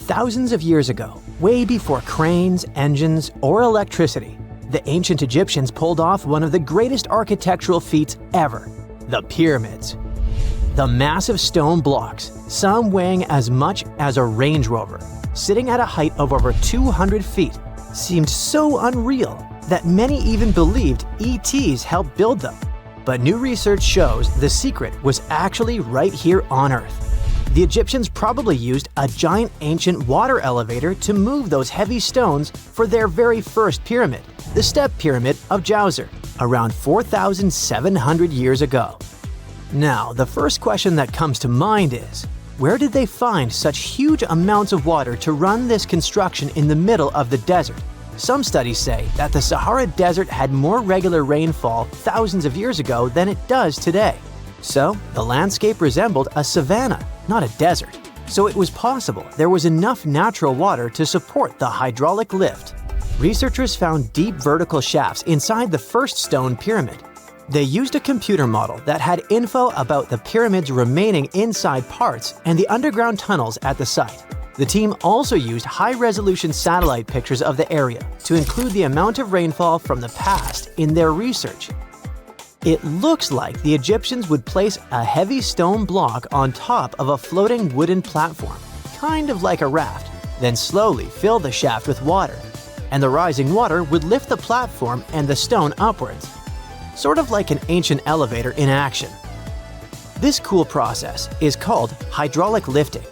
Thousands of years ago, way before cranes, engines, or electricity, the ancient Egyptians pulled off one of the greatest architectural feats ever: the pyramids. The massive stone blocks, some weighing as much as a Range Rover, sitting at a height of over 200 feet, seemed so unreal that many even believed ETs helped build them. But new research shows the secret was actually right here on Earth. The Egyptians probably used a giant ancient water elevator to move those heavy stones for their very first pyramid, the Step Pyramid of Djoser, around 4,700 years ago. Now, the first question that comes to mind is, where did they find such huge amounts of water to run this construction in the middle of the desert? Some studies say that the Sahara Desert had more regular rainfall thousands of years ago than it does today. So, the landscape resembled a savanna, not a desert. So it was possible there was enough natural water to support the hydraulic lift. Researchers found deep vertical shafts inside the first stone pyramid. They used a computer model that had info about the pyramid's remaining inside parts and the underground tunnels at the site. The team also used high-resolution satellite pictures of the area to include the amount of rainfall from the past in their research. It looks like the Egyptians would place a heavy stone block on top of a floating wooden platform, kind of like a raft, then slowly fill the shaft with water, and the rising water would lift the platform and the stone upwards, sort of like an ancient elevator in action. This cool process is called hydraulic lifting,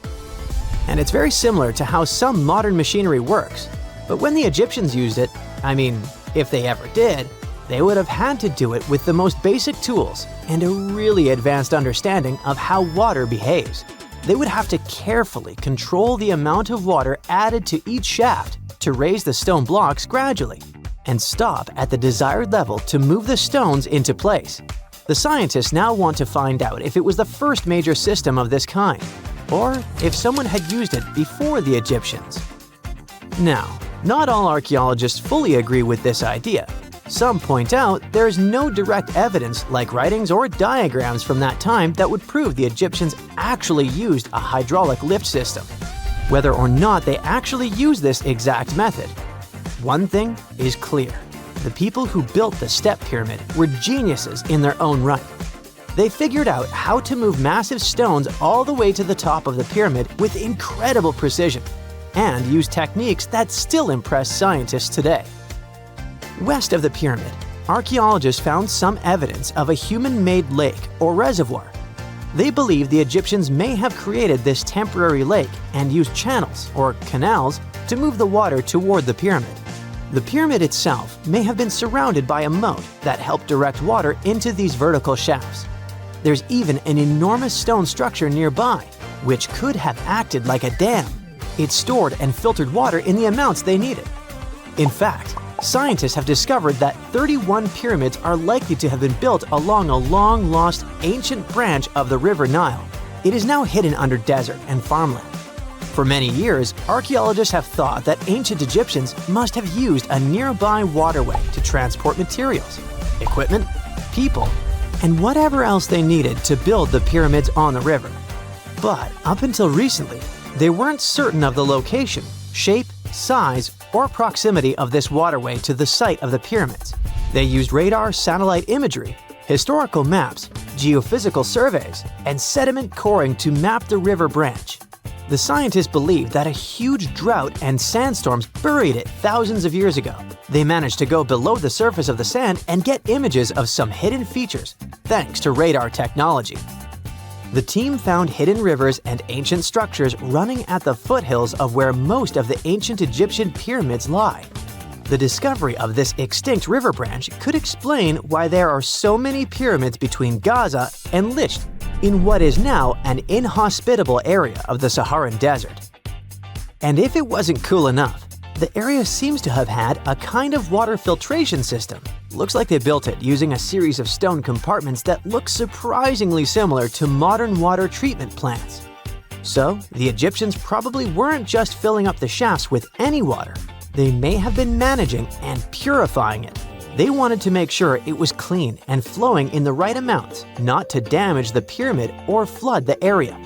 and it's very similar to how some modern machinery works. But when the Egyptians used it, I mean, if they ever did, they would have had to do it with the most basic tools and a really advanced understanding of how water behaves. They would have to carefully control the amount of water added to each shaft to raise the stone blocks gradually, and stop at the desired level to move the stones into place. The scientists now want to find out if it was the first major system of this kind, or if someone had used it before the Egyptians. Now, not all archaeologists fully agree with this idea. Some point out there is no direct evidence, like writings or diagrams from that time, that would prove the Egyptians actually used a hydraulic lift system, whether or not they actually used this exact method. One thing is clear: the people who built the Step Pyramid were geniuses in their own right. They figured out how to move massive stones all the way to the top of the pyramid with incredible precision, and used techniques that still impress scientists today. West of the pyramid, archaeologists found some evidence of a human-made lake or reservoir. They believe the Egyptians may have created this temporary lake and used channels, or canals, to move the water toward the pyramid. The pyramid itself may have been surrounded by a moat that helped direct water into these vertical shafts. There's even an enormous stone structure nearby, which could have acted like a dam. It stored and filtered water in the amounts they needed. In fact, scientists have discovered that 31 pyramids are likely to have been built along a long-lost ancient branch of the River Nile. It is now hidden under desert and farmland. For many years, archaeologists have thought that ancient Egyptians must have used a nearby waterway to transport materials, equipment, people, and whatever else they needed to build the pyramids on the river. But up until recently, they weren't certain of the location, shape, size, or proximity of this waterway to the site of the pyramids. They used radar satellite imagery, historical maps, geophysical surveys, and sediment coring to map the river branch. The scientists believe that a huge drought and sandstorms buried it thousands of years ago. They managed to go below the surface of the sand and get images of some hidden features, thanks to radar technology. The team found hidden rivers and ancient structures running at the foothills of where most of the ancient Egyptian pyramids lie. The discovery of this extinct river branch could explain why there are so many pyramids between Gaza and Licht in what is now an inhospitable area of the Saharan desert. And if it wasn't cool enough, the area seems to have had a kind of water filtration system. Looks like they built it using a series of stone compartments that look surprisingly similar to modern water treatment plants. So, the Egyptians probably weren't just filling up the shafts with any water. They may have been managing and purifying it. They wanted to make sure it was clean and flowing in the right amounts, not to damage the pyramid or flood the area.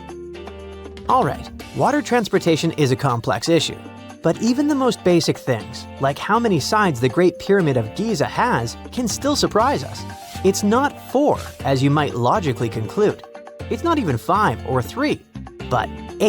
Alright, Water transportation is a complex issue, but even the most basic things, like how many sides the Great Pyramid of Giza has, can still surprise us. It's not 4, as you might logically conclude. It's not even 5 or 3, but 8.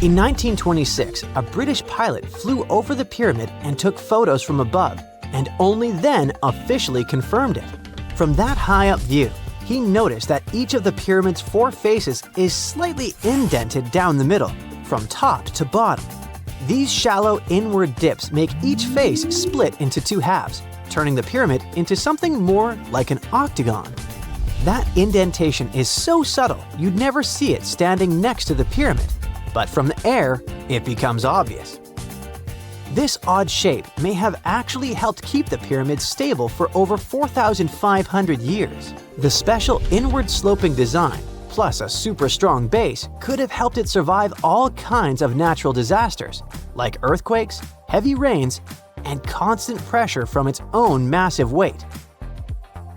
In 1926, a British pilot flew over the pyramid and took photos from above, and only then officially confirmed it. From that high-up view, he noticed that each of the pyramid's 4 faces is slightly indented down the middle, from top to bottom. These shallow inward dips make each face split into 2 halves, turning the pyramid into something more like an octagon. That indentation is so subtle you'd never see it standing next to the pyramid, but from the air, it becomes obvious. This odd shape may have actually helped keep the pyramid stable for over 4,500 years. The special inward-sloping design, plus a super strong base, could have helped it survive all kinds of natural disasters, like earthquakes, heavy rains, and constant pressure from its own massive weight.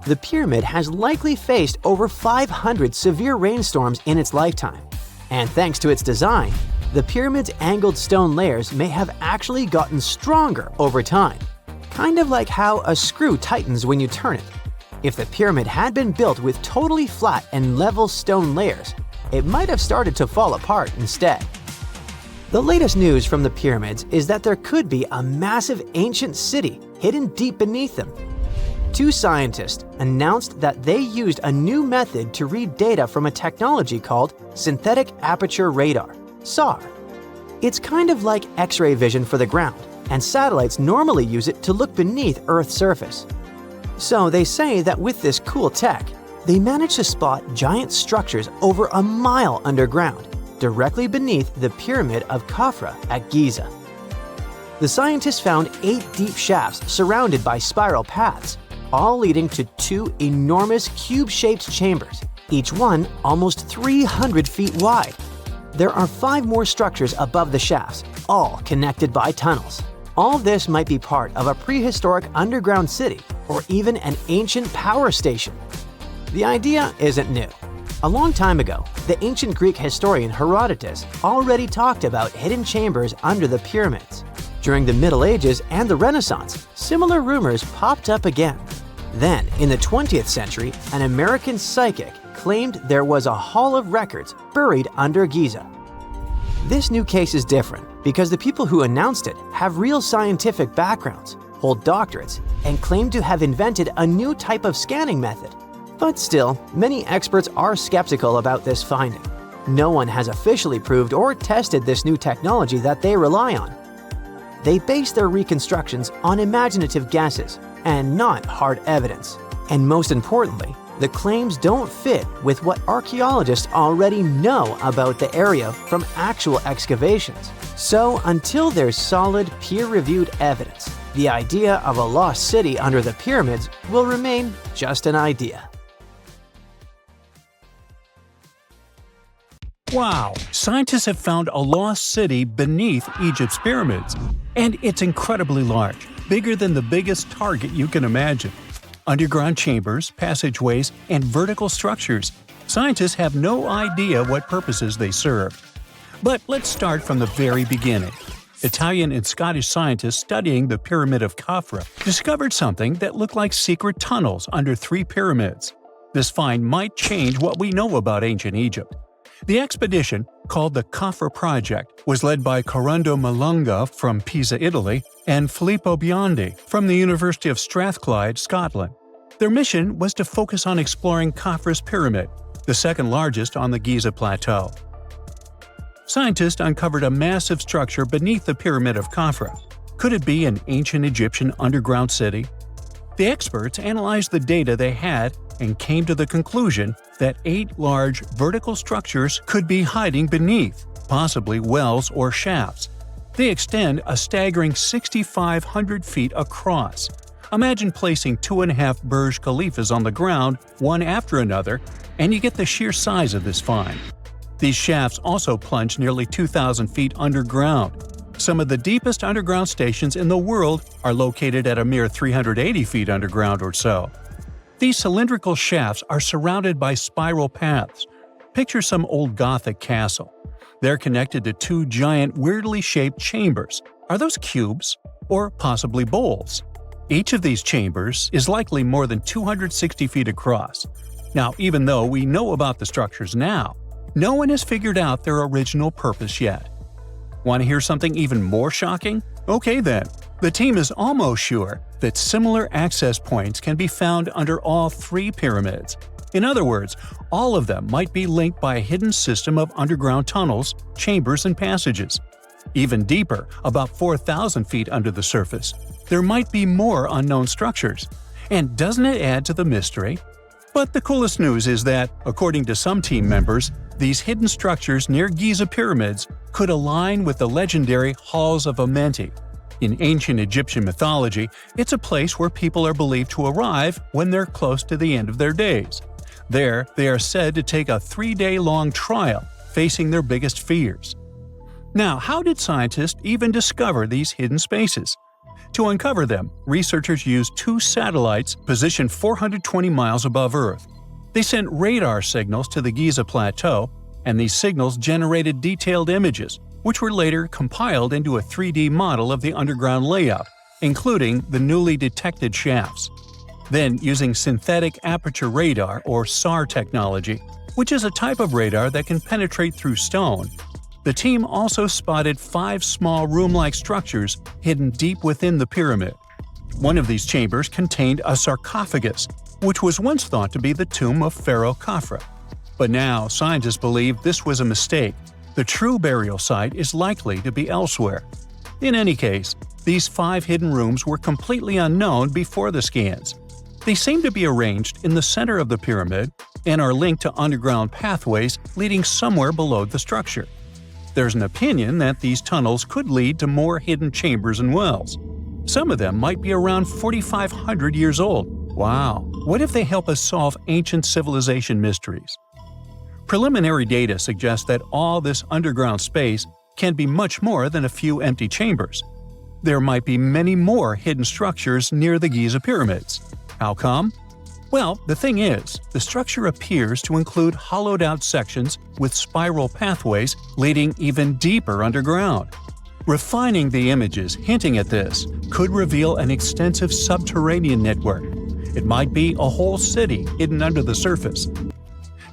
The pyramid has likely faced over 500 severe rainstorms in its lifetime, and thanks to its design, the pyramid's angled stone layers may have actually gotten stronger over time, kind of like how a screw tightens when you turn it. If the pyramid had been built with totally flat and level stone layers, it might have started to fall apart instead. The latest news from the pyramids is that there could be a massive ancient city hidden deep beneath them. 2 scientists announced that they used a new method to read data from a technology called synthetic aperture radar, SAR. It's kind of like X-ray vision for the ground, and satellites normally use it to look beneath Earth's surface. So they say that with this cool tech, they managed to spot giant structures over a mile underground, directly beneath the Pyramid of Khafra at Giza. The scientists found 8 deep shafts surrounded by spiral paths, all leading to 2 enormous cube-shaped chambers, each one almost 300 feet wide. There are 5 more structures above the shafts, all connected by tunnels. All this might be part of a prehistoric underground city or even an ancient power station. The idea isn't new. A long time ago, the ancient Greek historian Herodotus already talked about hidden chambers under the pyramids. During the Middle Ages and the Renaissance, similar rumors popped up again. Then, in the 20th century, an American psychic claimed there was a hall of records buried under Giza. This new case is different because the people who announced it have real scientific backgrounds, hold doctorates, and claim to have invented a new type of scanning method. But still, many experts are skeptical about this finding. No one has officially proved or tested this new technology that they rely on. They base their reconstructions on imaginative guesses and not hard evidence. And most importantly, the claims don't fit with what archaeologists already know about the area from actual excavations. So until there's solid, peer-reviewed evidence, the idea of a lost city under the pyramids will remain just an idea. Wow! Scientists have found a lost city beneath Egypt's pyramids. And it's incredibly large, bigger than the biggest target you can imagine. Underground chambers, passageways, and vertical structures. Scientists have no idea what purposes they serve. But let's start from the very beginning. Italian and Scottish scientists studying the Pyramid of Khafra discovered something that looked like secret tunnels under 3 pyramids. This find might change what we know about ancient Egypt. The expedition, called the Khafra Project, was led by Corrado Malunga from Pisa, Italy, and Filippo Biondi from the University of Strathclyde, Scotland. Their mission was to focus on exploring Khafra's pyramid, the second largest on the Giza Plateau. Scientists uncovered a massive structure beneath the Pyramid of Khafra. Could it be an ancient Egyptian underground city? The experts analyzed the data they had and came to the conclusion that 8 large vertical structures could be hiding beneath, possibly wells or shafts. They extend a staggering 6,500 feet across. Imagine placing 2.5 Burj Khalifas on the ground, one after another, and you get the sheer size of this find. These shafts also plunge nearly 2,000 feet underground. Some of the deepest underground stations in the world are located at a mere 380 feet underground or so. These cylindrical shafts are surrounded by spiral paths. Picture some old Gothic castle. They're connected to two giant, weirdly shaped chambers. Are those cubes? Or possibly bowls? Each of these chambers is likely more than 260 feet across. Now, even though we know about the structures now, no one has figured out their original purpose yet. Want to hear something even more shocking? Okay then. The team is almost sure that similar access points can be found under all three pyramids. In other words, all of them might be linked by a hidden system of underground tunnels, chambers, and passages. Even deeper, about 4,000 feet under the surface, there might be more unknown structures. And doesn't it add to the mystery? But the coolest news is that, according to some team members, these hidden structures near Giza pyramids could align with the legendary Halls of Amenti. In ancient Egyptian mythology, it's a place where people are believed to arrive when they're close to the end of their days. There, they are said to take a 3-day-long trial, facing their biggest fears. Now, how did scientists even discover these hidden spaces? To uncover them, researchers used 2 satellites positioned 420 miles above Earth. They sent radar signals to the Giza Plateau, and these signals generated detailed images, which were later compiled into a 3D model of the underground layout, including the newly detected shafts. Then, using synthetic aperture radar or SAR technology, which is a type of radar that can penetrate through stone, the team also spotted 5 small room-like structures hidden deep within the pyramid. One of these chambers contained a sarcophagus, which was once thought to be the tomb of Pharaoh Khafre. But now, scientists believe this was a mistake. The true burial site is likely to be elsewhere. In any case, these 5 hidden rooms were completely unknown before the scans. They seem to be arranged in the center of the pyramid and are linked to underground pathways leading somewhere below the structure. There's an opinion that these tunnels could lead to more hidden chambers and wells. Some of them might be around 4,500 years old. Wow! What if they help us solve ancient civilization mysteries? Preliminary data suggests that all this underground space can be much more than a few empty chambers. There might be many more hidden structures near the Giza pyramids. How come? Well, the thing is, the structure appears to include hollowed-out sections with spiral pathways leading even deeper underground. Refining the images hinting at this could reveal an extensive subterranean network. It might be a whole city hidden under the surface.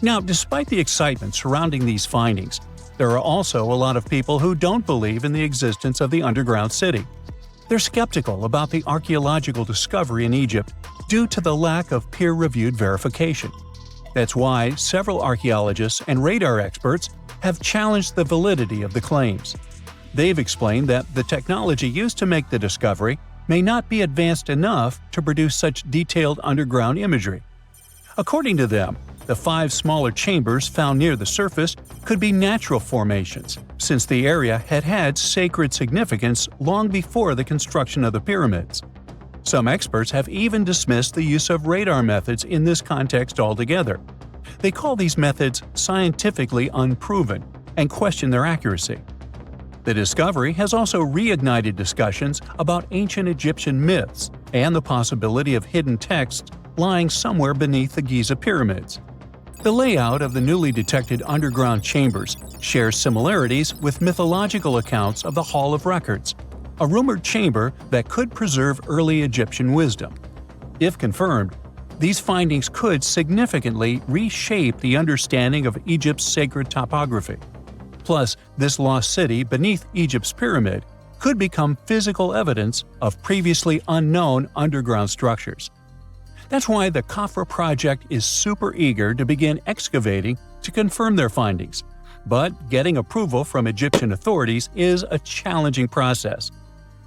Now, despite the excitement surrounding these findings, there are also a lot of people who don't believe in the existence of the underground city. They're skeptical about the archaeological discovery in Egypt due to the lack of peer-reviewed verification. That's why several archaeologists and radar experts have challenged the validity of the claims. They've explained that the technology used to make the discovery may not be advanced enough to produce such detailed underground imagery. According to them, the 5 smaller chambers found near the surface could be natural formations, since the area had had sacred significance long before the construction of the pyramids. Some experts have even dismissed the use of radar methods in this context altogether. They call these methods scientifically unproven and question their accuracy. The discovery has also reignited discussions about ancient Egyptian myths and the possibility of hidden texts lying somewhere beneath the Giza pyramids. The layout of the newly detected underground chambers shares similarities with mythological accounts of the Hall of Records, a rumored chamber that could preserve early Egyptian wisdom. If confirmed, these findings could significantly reshape the understanding of Egypt's sacred topography. Plus, this lost city beneath Egypt's pyramid could become physical evidence of previously unknown underground structures. That's why the Khafre project is super eager to begin excavating to confirm their findings. But getting approval from Egyptian authorities is a challenging process.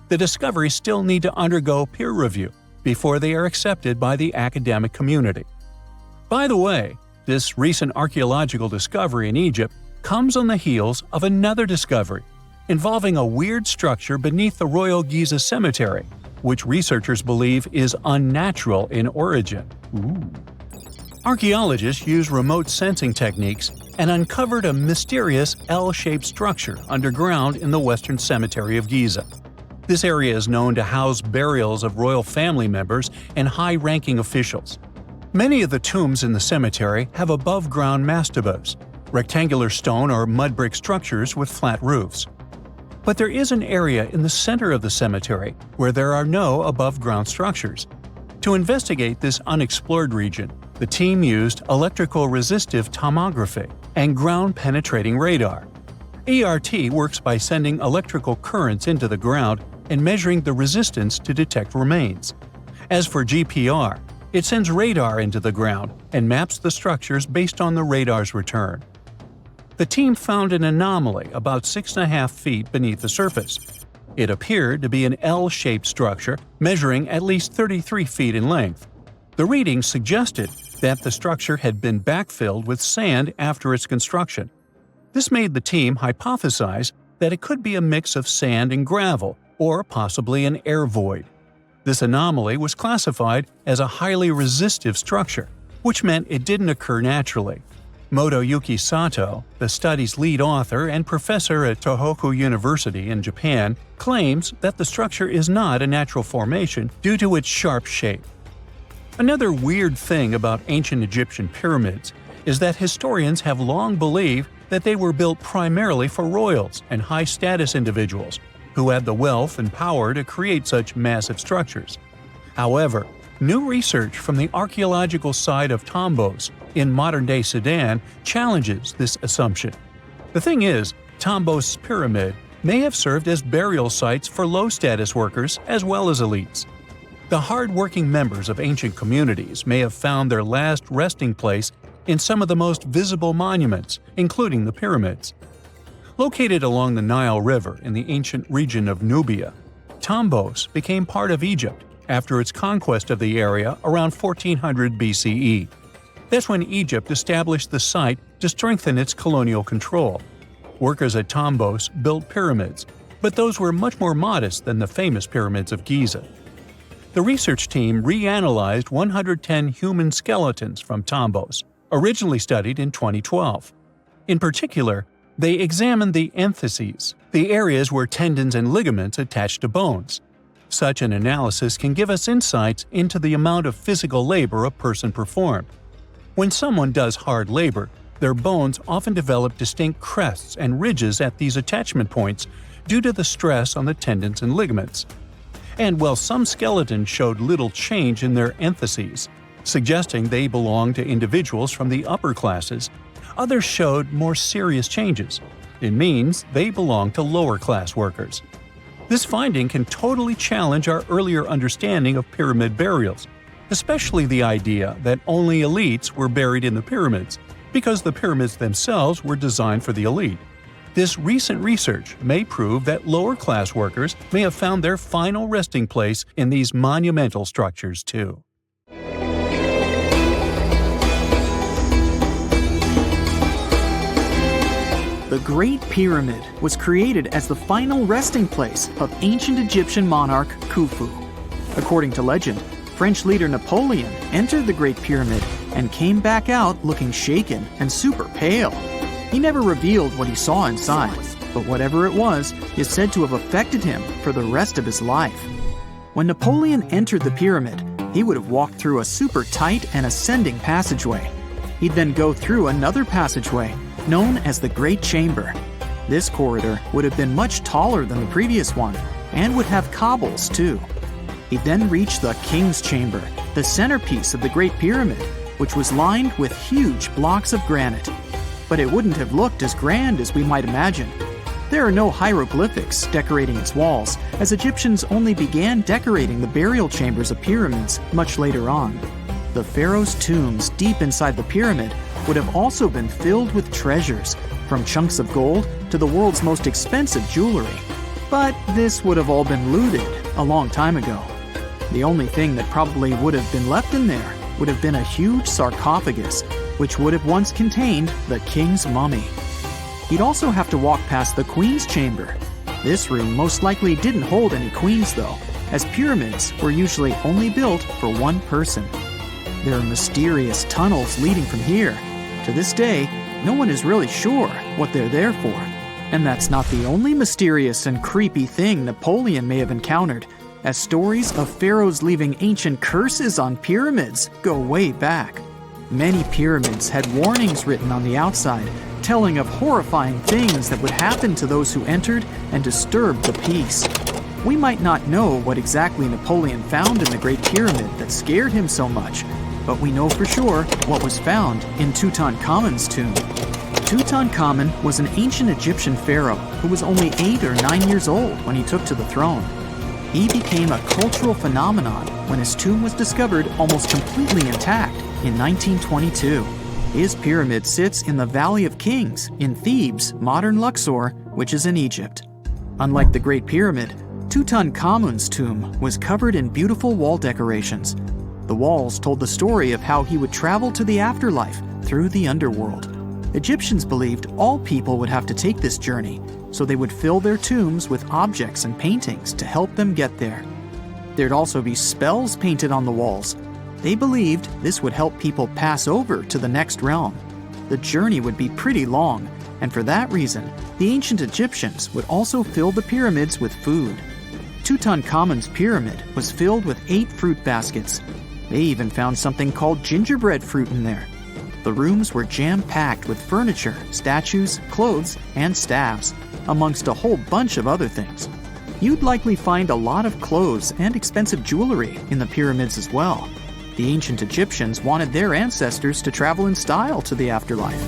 The discoveries still need to undergo peer review before they are accepted by the academic community. By the way, this recent archaeological discovery in Egypt comes on the heels of another discovery involving a weird structure beneath the Royal Giza Cemetery, which researchers believe is unnatural in origin. Archaeologists used remote sensing techniques and uncovered a mysterious L-shaped structure underground in the Western Cemetery of Giza. This area is known to house burials of royal family members and high-ranking officials. Many of the tombs in the cemetery have above-ground mastabas, rectangular stone or mud brick structures with flat roofs. But there is an area in the center of the cemetery where there are no above-ground structures. To investigate this unexplored region, the team used electrical resistive tomography and ground-penetrating radar. ERT works by sending electrical currents into the ground and measuring the resistance to detect remains. As for GPR, it sends radar into the ground and maps the structures based on the radar's return. The team found an anomaly about 6.5 feet beneath the surface. It appeared to be an L-shaped structure measuring at least 33 feet in length. The readings suggested that the structure had been backfilled with sand after its construction. This made the team hypothesize that it could be a mix of sand and gravel, or possibly an air void. This anomaly was classified as a highly resistive structure, which meant it didn't occur naturally. Motoyuki Sato, the study's lead author and professor at Tohoku University in Japan, claims that the structure is not a natural formation due to its sharp shape. Another weird thing about ancient Egyptian pyramids is that historians have long believed that they were built primarily for royals and high-status individuals who had the wealth and power to create such massive structures. However, new research from the archaeological site of Tombos in modern-day Sudan challenges this assumption. The thing is, Tombos' pyramid may have served as burial sites for low-status workers as well as elites. The hard-working members of ancient communities may have found their last resting place in some of the most visible monuments, including the pyramids. Located along the Nile River in the ancient region of Nubia, Tombos became part of Egypt after its conquest of the area around 1400 BCE. That's when Egypt established the site to strengthen its colonial control. Workers at Tombos built pyramids, but those were much more modest than the famous pyramids of Giza. The research team reanalyzed 110 human skeletons from Tombos, originally studied in 2012. In particular, they examined the entheses, the areas where tendons and ligaments attach to bones. Such an analysis can give us insights into the amount of physical labor a person performed. When someone does hard labor, their bones often develop distinct crests and ridges at these attachment points due to the stress on the tendons and ligaments. And while some skeletons showed little change in their entheses, suggesting they belonged to individuals from the upper classes, others showed more serious changes. It means they belong to lower-class workers. This finding can totally challenge our earlier understanding of pyramid burials, especially the idea that only elites were buried in the pyramids, because the pyramids themselves were designed for the elite. This recent research may prove that lower-class workers may have found their final resting place in these monumental structures too. The Great Pyramid was created as the final resting place of ancient Egyptian monarch Khufu. According to legend, French leader Napoleon entered the Great Pyramid and came back out looking shaken and super pale. He never revealed what he saw inside, but whatever it was is said to have affected him for the rest of his life. When Napoleon entered the pyramid, he would have walked through a super tight and ascending passageway. He'd then go through another passageway, known as the Great Chamber. This corridor would have been much taller than the previous one, and would have cobbles too. He'd then reach the King's Chamber, the centerpiece of the Great Pyramid, which was lined with huge blocks of granite. But it wouldn't have looked as grand as we might imagine. There are no hieroglyphics decorating its walls, as Egyptians only began decorating the burial chambers of pyramids much later on. The pharaoh's tombs deep inside the pyramid would have also been filled with treasures, from chunks of gold to the world's most expensive jewelry. But this would have all been looted a long time ago. The only thing that probably would have been left in there would have been a huge sarcophagus, which would have once contained the king's mummy. He'd also have to walk past the queen's chamber. This room most likely didn't hold any queens though, as pyramids were usually only built for one person. There are mysterious tunnels leading from here. To this day, no one is really sure what they're there for. And that's not the only mysterious and creepy thing Napoleon may have encountered, as stories of pharaohs leaving ancient curses on pyramids go way back. Many pyramids had warnings written on the outside, telling of horrifying things that would happen to those who entered and disturbed the peace. We might not know what exactly Napoleon found in the Great Pyramid that scared him so much, but we know for sure what was found in Tutankhamun's tomb. Tutankhamun was an ancient Egyptian pharaoh who was only 8 or 9 years old when he took to the throne. He became a cultural phenomenon when his tomb was discovered almost completely intact in 1922. His pyramid sits in the Valley of Kings in Thebes, modern Luxor, which is in Egypt. Unlike the Great Pyramid, Tutankhamun's tomb was covered in beautiful wall decorations. The walls told the story of how he would travel to the afterlife through the underworld. Egyptians believed all people would have to take this journey, so they would fill their tombs with objects and paintings to help them get there. There'd also be spells painted on the walls. They believed this would help people pass over to the next realm. The journey would be pretty long, and for that reason, the ancient Egyptians would also fill the pyramids with food. Tutankhamun's pyramid was filled with 8 fruit baskets. They even found something called gingerbread fruit in there. The rooms were jam-packed with furniture, statues, clothes, and staffs, amongst a whole bunch of other things. You'd likely find a lot of clothes and expensive jewelry in the pyramids as well. The ancient Egyptians wanted their ancestors to travel in style to the afterlife.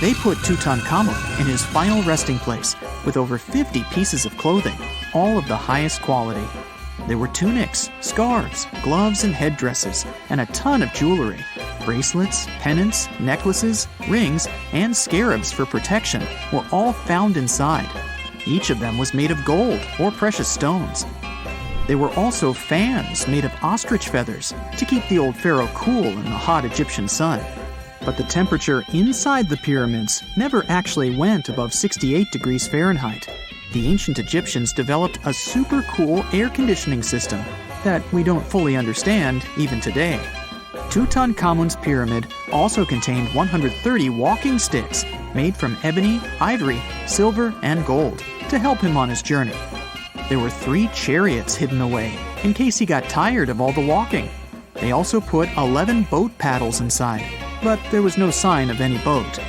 They put Tutankhamun in his final resting place with over 50 pieces of clothing, all of the highest quality. There were tunics, scarves, gloves, and headdresses, and a ton of jewelry. Bracelets, pendants, necklaces, rings, and scarabs for protection were all found inside. Each of them was made of gold or precious stones. There were also fans made of ostrich feathers to keep the old pharaoh cool in the hot Egyptian sun. But the temperature inside the pyramids never actually went above 68 degrees Fahrenheit. The ancient Egyptians developed a super cool air conditioning system that we don't fully understand even today. Tutankhamun's pyramid also contained 130 walking sticks made from ebony, ivory, silver, and gold to help him on his journey. There were 3 chariots hidden away in case he got tired of all the walking. They also put 11 boat paddles inside, but there was no sign of any boat.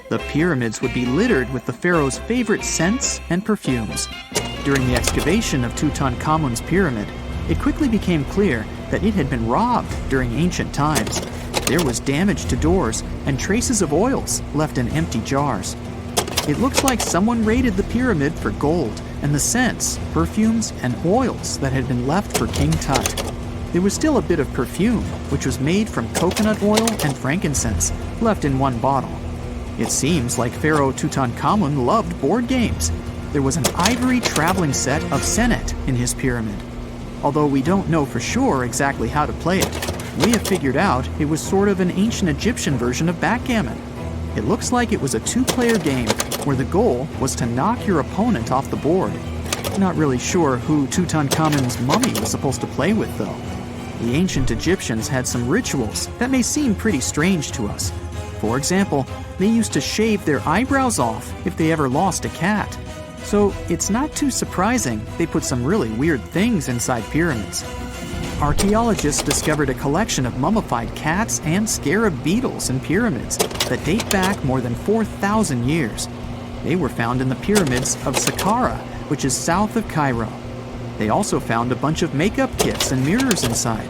The pyramids would be littered with the pharaoh's favorite scents and perfumes. During the excavation of Tutankhamun's pyramid, it quickly became clear that it had been robbed during ancient times. There was damage to doors and traces of oils left in empty jars. It looks like someone raided the pyramid for gold and the scents, perfumes, and oils that had been left for King Tut. There was still a bit of perfume, which was made from coconut oil and frankincense, left in one bottle. It seems like Pharaoh Tutankhamun loved board games. There was an ivory traveling set of senet in his pyramid. Although we don't know for sure exactly how to play it, we have figured out it was sort of an ancient Egyptian version of backgammon. It looks like it was a 2-player game where the goal was to knock your opponent off the board. Not really sure who Tutankhamun's mummy was supposed to play with, though. The ancient Egyptians had some rituals that may seem pretty strange to us. For example, they used to shave their eyebrows off if they ever lost a cat. So it's not too surprising they put some really weird things inside pyramids. Archaeologists discovered a collection of mummified cats and scarab beetles in pyramids that date back more than 4,000 years. They were found in the pyramids of Saqqara, which is south of Cairo. They also found a bunch of makeup kits and mirrors inside.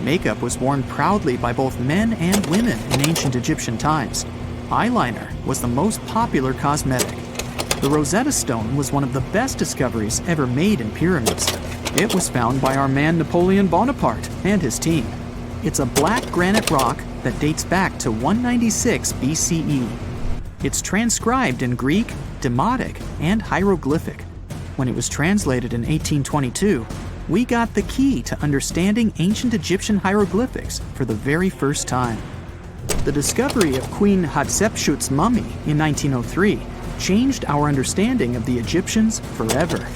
Makeup was worn proudly by both men and women in ancient Egyptian times. Eyeliner was the most popular cosmetic. The Rosetta Stone was one of the best discoveries ever made in pyramids. It was found by our man Napoleon Bonaparte and his team. It's a black granite rock that dates back to 196 BCE. It's transcribed in Greek, Demotic, and hieroglyphic. When it was translated in 1822, we got the key to understanding ancient Egyptian hieroglyphics for the very first time. The discovery of Queen Hatshepsut's mummy in 1903 changed our understanding of the Egyptians forever.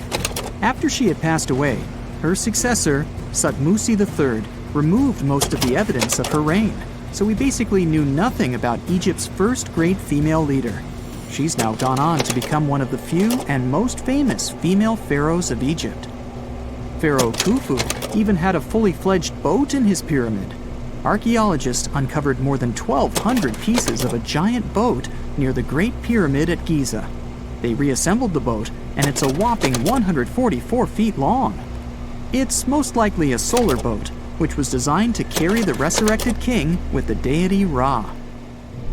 After she had passed away, her successor, Thutmose III, removed most of the evidence of her reign, so we basically knew nothing about Egypt's first great female leader. She's now gone on to become one of the few and most famous female pharaohs of Egypt. Pharaoh Khufu even had a fully fledged boat in his pyramid. archaeologists uncovered more than 1,200 pieces of a giant boat near the Great Pyramid at Giza. They reassembled the boat, and it's a whopping 144 feet long. It's most likely a solar boat, which was designed to carry the resurrected king with the deity Ra.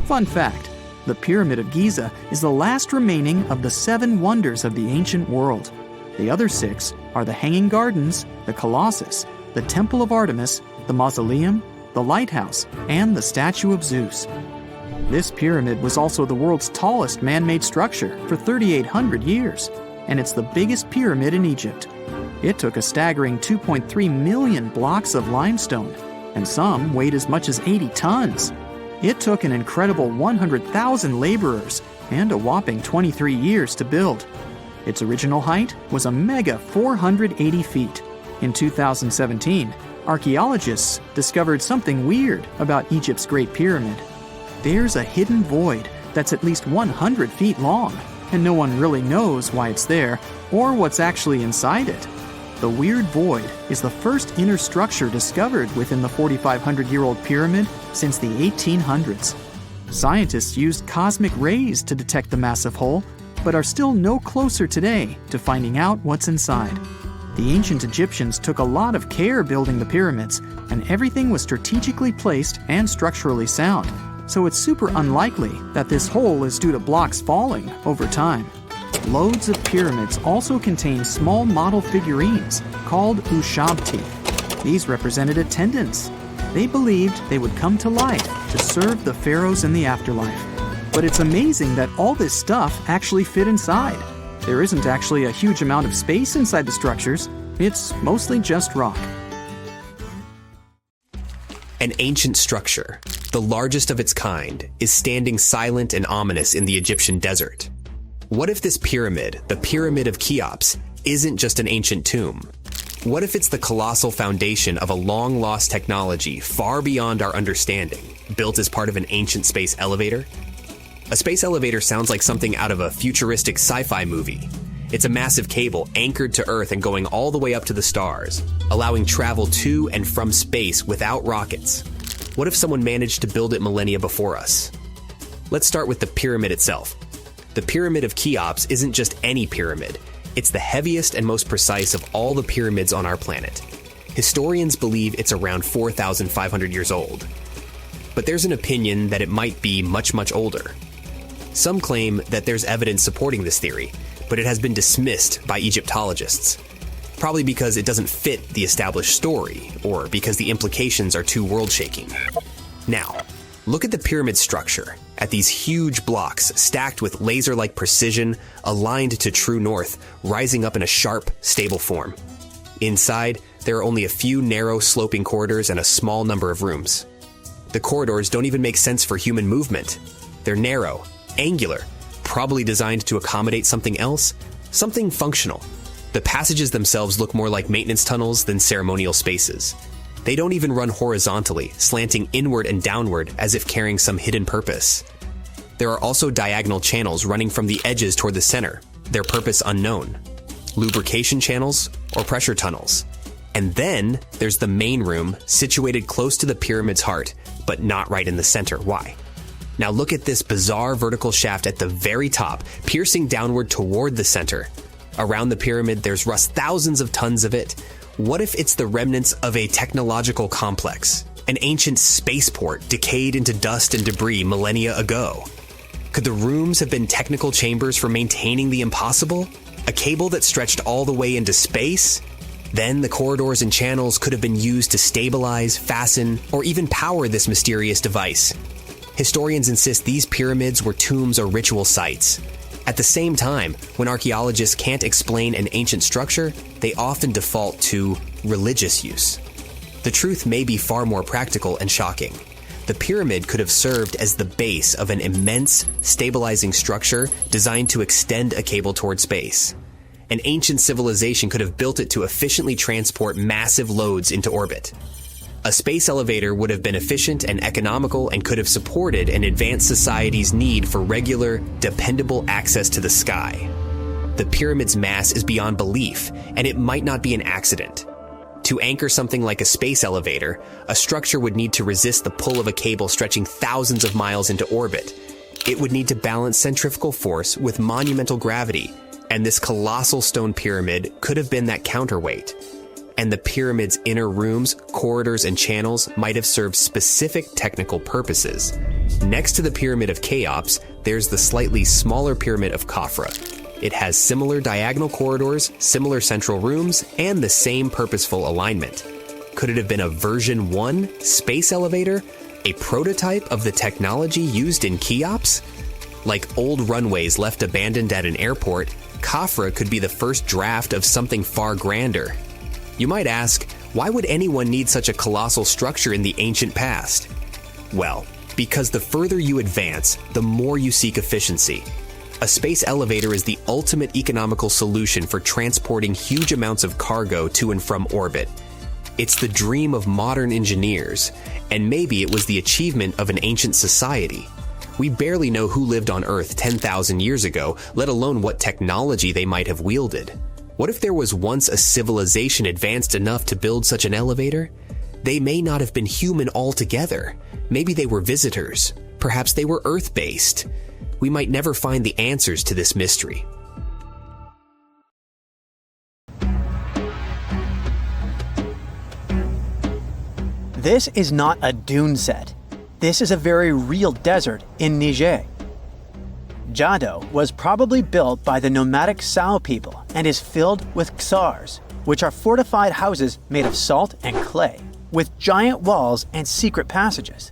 Fun fact, the Pyramid of Giza is the last remaining of the 7 wonders of the ancient world. The other 6 are the Hanging Gardens, the Colossus, the Temple of Artemis, the Mausoleum, the Lighthouse, and the Statue of Zeus. This pyramid was also the world's tallest man-made structure for 3,800 years, and it's the biggest pyramid in Egypt. It took a staggering 2.3 million blocks of limestone, and some weighed as much as 80 tons. It took an incredible 100,000 laborers and a whopping 23 years to build. Its original height was a mega 480 feet. In 2017, archaeologists discovered something weird about Egypt's Great Pyramid. There's a hidden void that's at least 100 feet long, and no one really knows why it's there or what's actually inside it. The weird void is the first inner structure discovered within the 4,500-year-old pyramid since the 1800s. Scientists used cosmic rays to detect the massive hole, but are still no closer today to finding out what's inside. The ancient Egyptians took a lot of care building the pyramids, and everything was strategically placed and structurally sound, so it's super unlikely that this hole is due to blocks falling over time. Loads of pyramids also contain small model figurines called ushabti. These represented attendants. They believed they would come to life to serve the pharaohs in the afterlife. But it's amazing that all this stuff actually fit inside. There isn't actually a huge amount of space inside the structures. It's mostly just rock. An ancient structure, the largest of its kind, is standing silent and ominous in the Egyptian desert. What if this pyramid, the Pyramid of Cheops, isn't just an ancient tomb? What if it's the colossal foundation of a long-lost technology far beyond our understanding, built as part of an ancient space elevator? A space elevator sounds like something out of a futuristic sci-fi movie. It's a massive cable anchored to Earth and going all the way up to the stars, allowing travel to and from space without rockets. What if someone managed to build it millennia before us? Let's start with the pyramid itself. The Pyramid of Cheops isn't just any pyramid. It's the heaviest and most precise of all the pyramids on our planet. Historians believe it's around 4,500 years old. But there's an opinion that it might be much, much older. Some claim that there's evidence supporting this theory, but it has been dismissed by Egyptologists. Probably because it doesn't fit the established story, or because the implications are too world-shaking. Now, look at the pyramid structure, at these huge blocks stacked with laser-like precision, aligned to true north, rising up in a sharp, stable form. Inside, there are only a few narrow, sloping corridors and a small number of rooms. The corridors don't even make sense for human movement. They're narrow, angular, probably designed to accommodate something else, something functional. The passages themselves look more like maintenance tunnels than ceremonial spaces. They don't even run horizontally, slanting inward and downward as if carrying some hidden purpose. There are also diagonal channels running from the edges toward the center, their purpose unknown. Lubrication channels or pressure tunnels. And then there's the main room, situated close to the pyramid's heart, but not right in the center. Why? Now look at this bizarre vertical shaft at the very top, piercing downward toward the center. Around the pyramid, there's rust, thousands of tons of it. What if it's the remnants of a technological complex? An ancient spaceport decayed into dust and debris millennia ago? Could the rooms have been technical chambers for maintaining the impossible? A cable that stretched all the way into space? Then the corridors and channels could have been used to stabilize, fasten, or even power this mysterious device. Historians insist these pyramids were tombs or ritual sites. At the same time, when archaeologists can't explain an ancient structure, they often default to religious use. The truth may be far more practical and shocking. The pyramid could have served as the base of an immense, stabilizing structure designed to extend a cable toward space. An ancient civilization could have built it to efficiently transport massive loads into orbit. A space elevator would have been efficient and economical and could have supported an advanced society's need for regular, dependable access to the sky. The pyramid's mass is beyond belief, and it might not be an accident. To anchor something like a space elevator, a structure would need to resist the pull of a cable stretching thousands of miles into orbit. It would need to balance centrifugal force with monumental gravity, and this colossal stone pyramid could have been that counterweight. And the pyramid's inner rooms, corridors, and channels might have served specific technical purposes. Next to the Pyramid of Cheops, there's the slightly smaller Pyramid of Khafra. It has similar diagonal corridors, similar central rooms, and the same purposeful alignment. Could it have been a version 1 space elevator? A prototype of the technology used in Cheops? Like old runways left abandoned at an airport, Khafra could be the first draft of something far grander. You might ask, why would anyone need such a colossal structure in the ancient past? Well, because the further you advance, the more you seek efficiency. A space elevator is the ultimate economical solution for transporting huge amounts of cargo to and from orbit. It's the dream of modern engineers, and maybe it was the achievement of an ancient society. We barely know who lived on Earth 10,000 years ago, let alone what technology they might have wielded. What if there was once a civilization advanced enough to build such an elevator? They may not have been human altogether. Maybe they were visitors. Perhaps they were Earth-based. We might never find the answers to this mystery. This is not a dune set. This is a very real desert in Niger. Jado was probably built by the nomadic Sao people and is filled with ksars, which are fortified houses made of salt and clay, with giant walls and secret passages.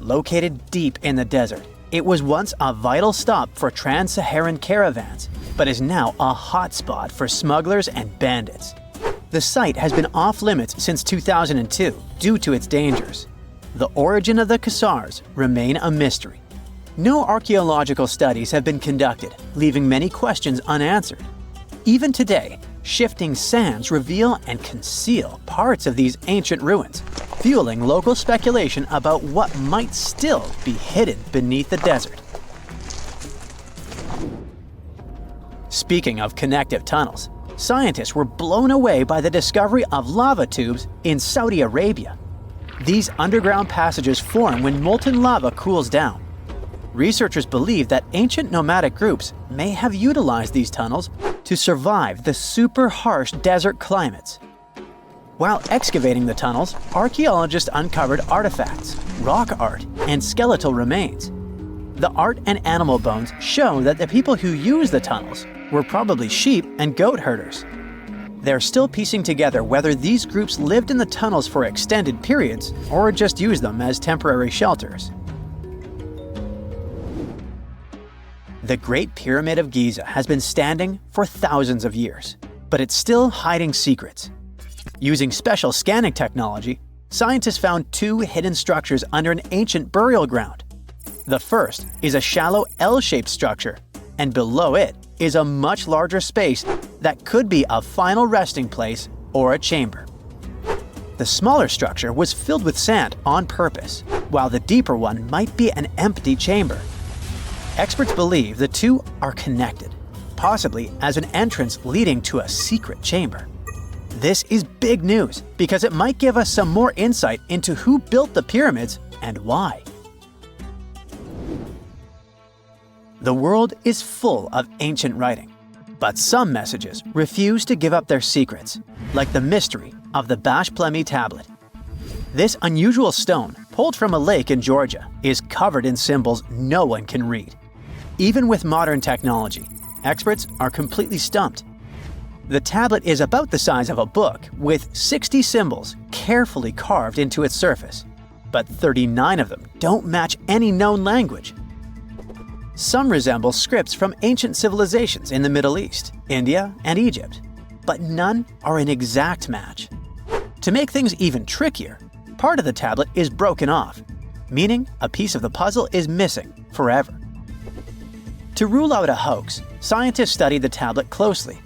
Located deep in the desert, it was once a vital stop for trans-Saharan caravans, but is now a hotspot for smugglers and bandits. The site has been off-limits since 2002 due to its dangers. The origin of the ksars remain a mystery. No archaeological studies have been conducted, leaving many questions unanswered. Even today, shifting sands reveal and conceal parts of these ancient ruins, fueling local speculation about what might still be hidden beneath the desert. Speaking of connective tunnels, scientists were blown away by the discovery of lava tubes in Saudi Arabia. These underground passages form when molten lava cools down. Researchers believe that ancient nomadic groups may have utilized these tunnels to survive the super harsh desert climates. While excavating the tunnels, archaeologists uncovered artifacts, rock art, and skeletal remains. The art and animal bones show that the people who used the tunnels were probably sheep and goat herders. They're still piecing together whether these groups lived in the tunnels for extended periods or just used them as temporary shelters. The Great Pyramid of Giza has been standing for thousands of years, but it's still hiding secrets. Using special scanning technology, scientists found 2 hidden structures under an ancient burial ground. The first is a shallow L-shaped structure, and below it is a much larger space that could be a final resting place or a chamber. The smaller structure was filled with sand on purpose, while the deeper one might be an empty chamber. Experts believe the two are connected, possibly as an entrance leading to a secret chamber. This is big news because it might give us some more insight into who built the pyramids and why. The world is full of ancient writing, but some messages refuse to give up their secrets, like the mystery of the Bash Plemi tablet. This unusual stone, pulled from a lake in Georgia, is covered in symbols no one can read. Even with modern technology, experts are completely stumped. The tablet is about the size of a book, with 60 symbols carefully carved into its surface, but 39 of them don't match any known language. Some resemble scripts from ancient civilizations in the Middle East, India, and Egypt, but none are an exact match. To make things even trickier, part of the tablet is broken off, meaning a piece of the puzzle is missing forever. To rule out a hoax, scientists studied the tablet closely.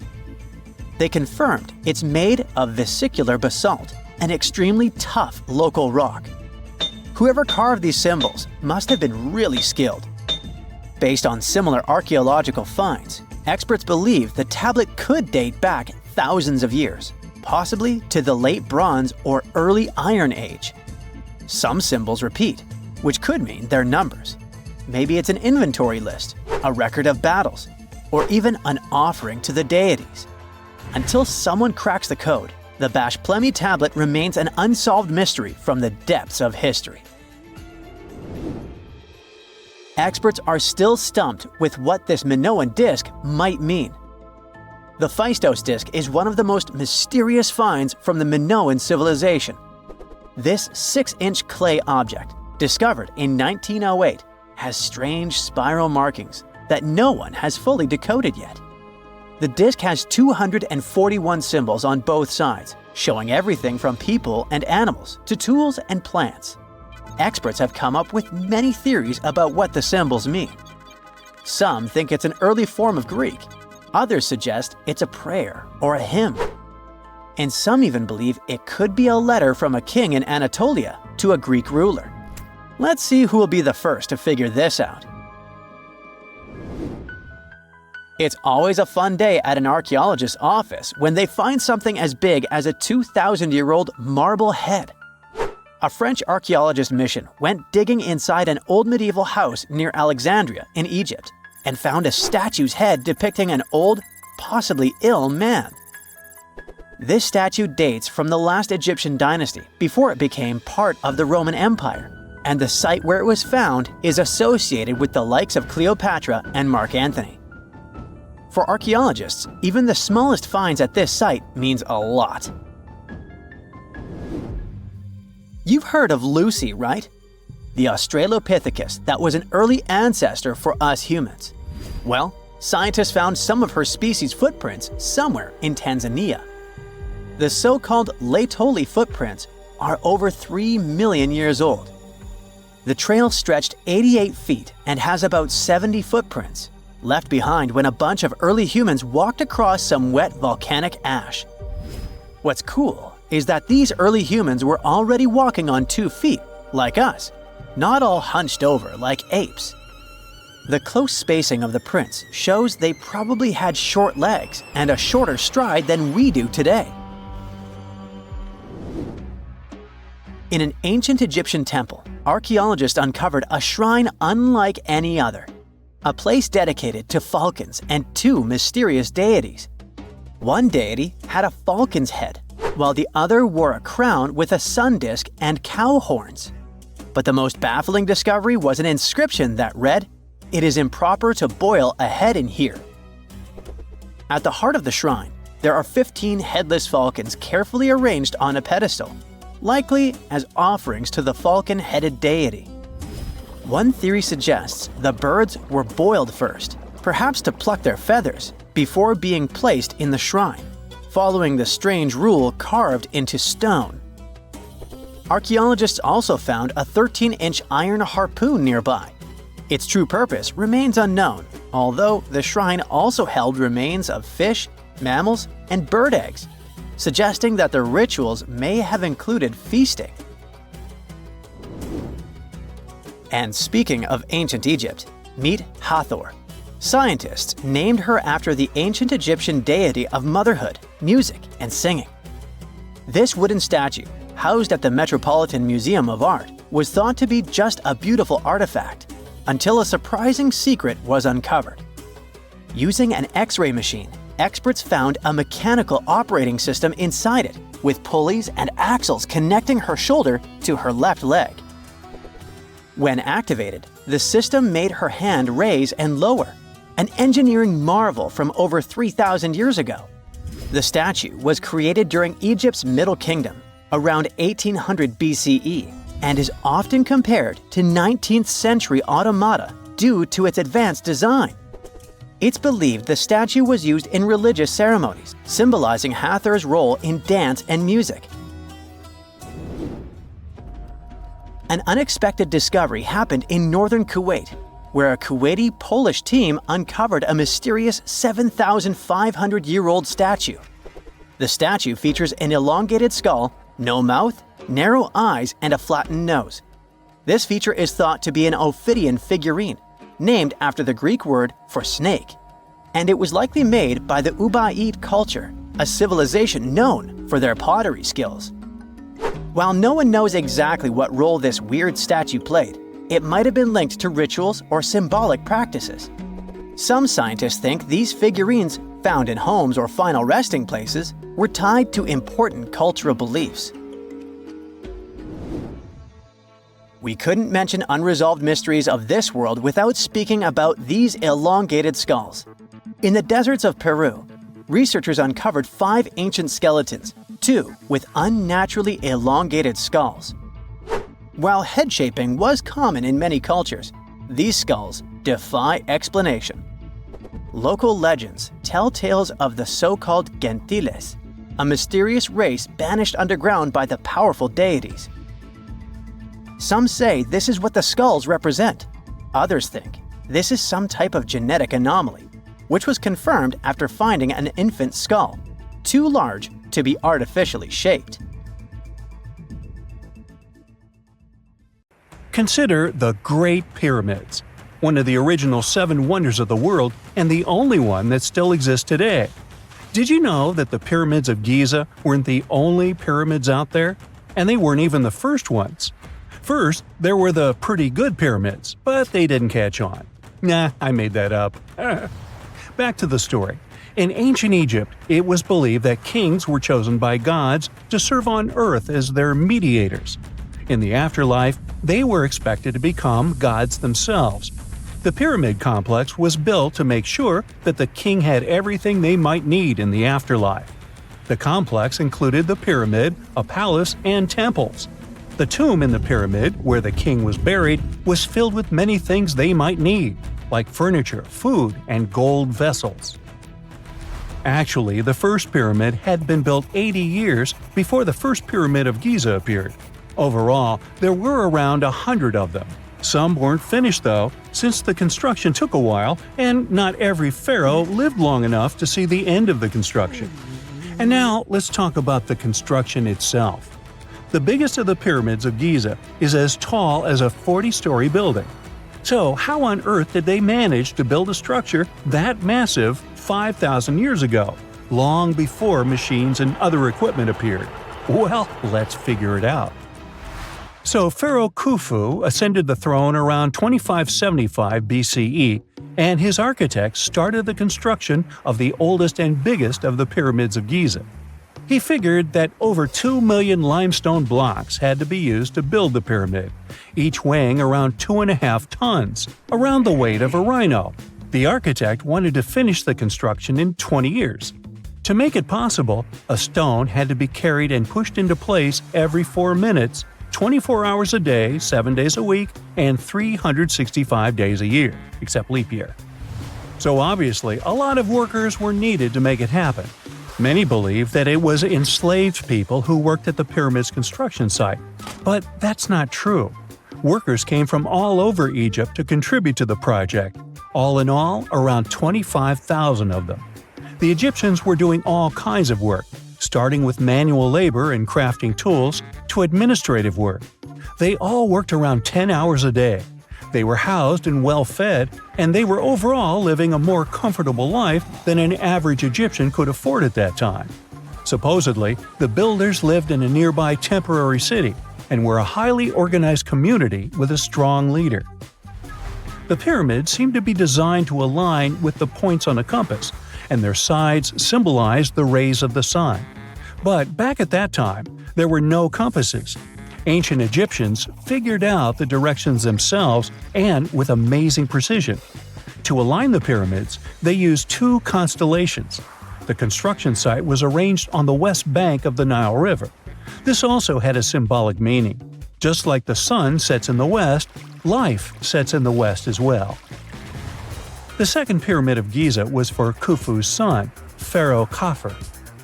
They confirmed it's made of vesicular basalt, an extremely tough local rock. Whoever carved these symbols must have been really skilled. Based on similar archaeological finds, experts believe the tablet could date back thousands of years. possibly to the Late Bronze or Early Iron Age. Some symbols repeat, which could mean their numbers. Maybe it's an inventory list, a record of battles, or even an offering to the deities. Until someone cracks the code, the Bashplemi tablet remains an unsolved mystery from the depths of history. Experts are still stumped with what this Minoan disc might mean. The Phaistos disc is one of the most mysterious finds from the Minoan civilization. This 6-inch clay object, discovered in 1908, has strange spiral markings that no one has fully decoded yet. The disc has 241 symbols on both sides, showing everything from people and animals to tools and plants. Experts have come up with many theories about what the symbols mean. Some think it's an early form of Greek. Others suggest it's a prayer or a hymn. And some even believe it could be a letter from a king in Anatolia to a Greek ruler. Let's see who will be the first to figure this out. It's always a fun day at an archaeologist's office when they find something as big as a 2,000-year-old marble head. A French archaeologist mission went digging inside an old medieval house near Alexandria in Egypt and found a statue's head depicting an old, possibly ill man. This statue dates from the last Egyptian dynasty before it became part of the Roman Empire, and the site where it was found is associated with the likes of Cleopatra and Mark Antony. For archaeologists, even the smallest finds at this site means a lot. You've heard of Lucy, right? The Australopithecus that was an early ancestor for us humans. Well, scientists found some of her species' footprints somewhere in Tanzania. The so-called Laetoli footprints are over 3 million years old. The trail stretched 88 feet and has about 70 footprints, left behind when a bunch of early humans walked across some wet volcanic ash. What's cool is that these early humans were already walking on 2 feet, like us, not all hunched over like apes. The close spacing of the prints shows they probably had short legs and a shorter stride than we do today. In an ancient Egyptian temple, archaeologists uncovered a shrine unlike any other, a place dedicated to falcons and 2 mysterious deities. One deity had a falcon's head, while the other wore a crown with a sun disk and cow horns. But the most baffling discovery was an inscription that read, "It is improper to boil a head in here." At the heart of the shrine, there are 15 headless falcons carefully arranged on a pedestal, likely as offerings to the falcon-headed deity. One theory suggests the birds were boiled first, perhaps to pluck their feathers, before being placed in the shrine, following the strange rule carved into stone. Archaeologists also found a 13-inch iron harpoon nearby. Its true purpose remains unknown, although the shrine also held remains of fish, mammals, and bird eggs, suggesting that the rituals may have included feasting. And speaking of ancient Egypt, meet Hathor. Scientists named her after the ancient Egyptian deity of motherhood, music, and singing. This wooden statue, housed at the Metropolitan Museum of Art, was thought to be just a beautiful artifact, until a surprising secret was uncovered. Using an X-ray machine, experts found a mechanical operating system inside it, with pulleys and axles connecting her shoulder to her left leg. When activated, the system made her hand raise and lower, an engineering marvel from over 3,000 years ago. The statue was created during Egypt's Middle Kingdom, around 1800 BCE, and is often compared to 19th century automata due to its advanced design. It's believed the statue was used in religious ceremonies, symbolizing Hathor's role in dance and music. An unexpected discovery happened in northern Kuwait, where a Kuwaiti Polish team uncovered a mysterious 7,500-year-old statue. The statue features an elongated skull, no mouth, narrow eyes, and a flattened nose. This feature is thought to be an Ophidian figurine, named after the Greek word for snake, and it was likely made by the Ubaid culture, a civilization known for their pottery skills. While no one knows exactly what role this weird statue played, it might have been linked to rituals or symbolic practices. Some scientists think these figurines, found in homes or final resting places, were tied to important cultural beliefs. We couldn't mention unresolved mysteries of this world without speaking about these elongated skulls. In the deserts of Peru, researchers uncovered 5 ancient skeletons, 2 with unnaturally elongated skulls. While head shaping was common in many cultures, these skulls defy explanation. Local legends tell tales of the so-called gentiles, a mysterious race banished underground by the powerful deities. Some say this is what the skulls represent. Others think this is some type of genetic anomaly, which was confirmed after finding an infant skull, too large to be artificially shaped. Consider the Great Pyramids, one of the original 7 wonders of the world and the only one that still exists today. Did you know that the pyramids of Giza weren't the only pyramids out there? And they weren't even the first ones. First, there were the pretty good pyramids, but they didn't catch on. Nah, I made that up. Back to the story. In ancient Egypt, it was believed that kings were chosen by gods to serve on earth as their mediators. In the afterlife, they were expected to become gods themselves. The pyramid complex was built to make sure that the king had everything they might need in the afterlife. The complex included the pyramid, a palace, and temples. The tomb in the pyramid, where the king was buried, was filled with many things they might need, like furniture, food, and gold vessels. Actually, the first pyramid had been built 80 years before the first pyramid of Giza appeared. Overall, there were around 100 of them. Some weren't finished though, since the construction took a while and not every pharaoh lived long enough to see the end of the construction. And now let's talk about the construction itself. The biggest of the pyramids of Giza is as tall as a 40-story building. So how on earth did they manage to build a structure that massive 5,000 years ago, long before machines and other equipment appeared? Well, let's figure it out. So Pharaoh Khufu ascended the throne around 2575 BCE, and his architects started the construction of the oldest and biggest of the pyramids of Giza. He figured that over 2 million limestone blocks had to be used to build the pyramid, each weighing around 2.5 tons, around the weight of a rhino. The architect wanted to finish the construction in 20 years. To make it possible, a stone had to be carried and pushed into place every 4 minutes, 24 hours a day, 7 days a week, and 365 days a year, except leap year. So obviously, a lot of workers were needed to make it happen. Many believe that it was enslaved people who worked at the pyramid's construction site, but that's not true. Workers came from all over Egypt to contribute to the project. All in all, around 25,000 of them. The Egyptians were doing all kinds of work, starting with manual labor and crafting tools to administrative work. They all worked around 10 hours a day. They were housed and well-fed, and they were overall living a more comfortable life than an average Egyptian could afford at that time. Supposedly, the builders lived in a nearby temporary city and were a highly organized community with a strong leader. The pyramids seemed to be designed to align with the points on a compass, and their sides symbolized the rays of the sun. But back at that time, there were no compasses. Ancient Egyptians figured out the directions themselves and with amazing precision. To align the pyramids, they used 2 constellations. The construction site was arranged on the west bank of the Nile River. This also had a symbolic meaning. Just like the sun sets in the west, life sets in the west as well. The second pyramid of Giza was for Khufu's son, Pharaoh Khafre.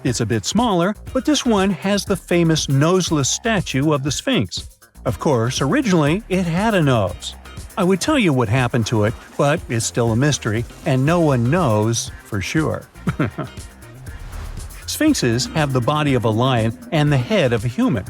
It's a bit smaller, but this one has the famous noseless statue of the Sphinx. Of course, originally it had a nose. I would tell you what happened to it, but it's still a mystery, and no one knows for sure. Sphinxes have the body of a lion and the head of a human.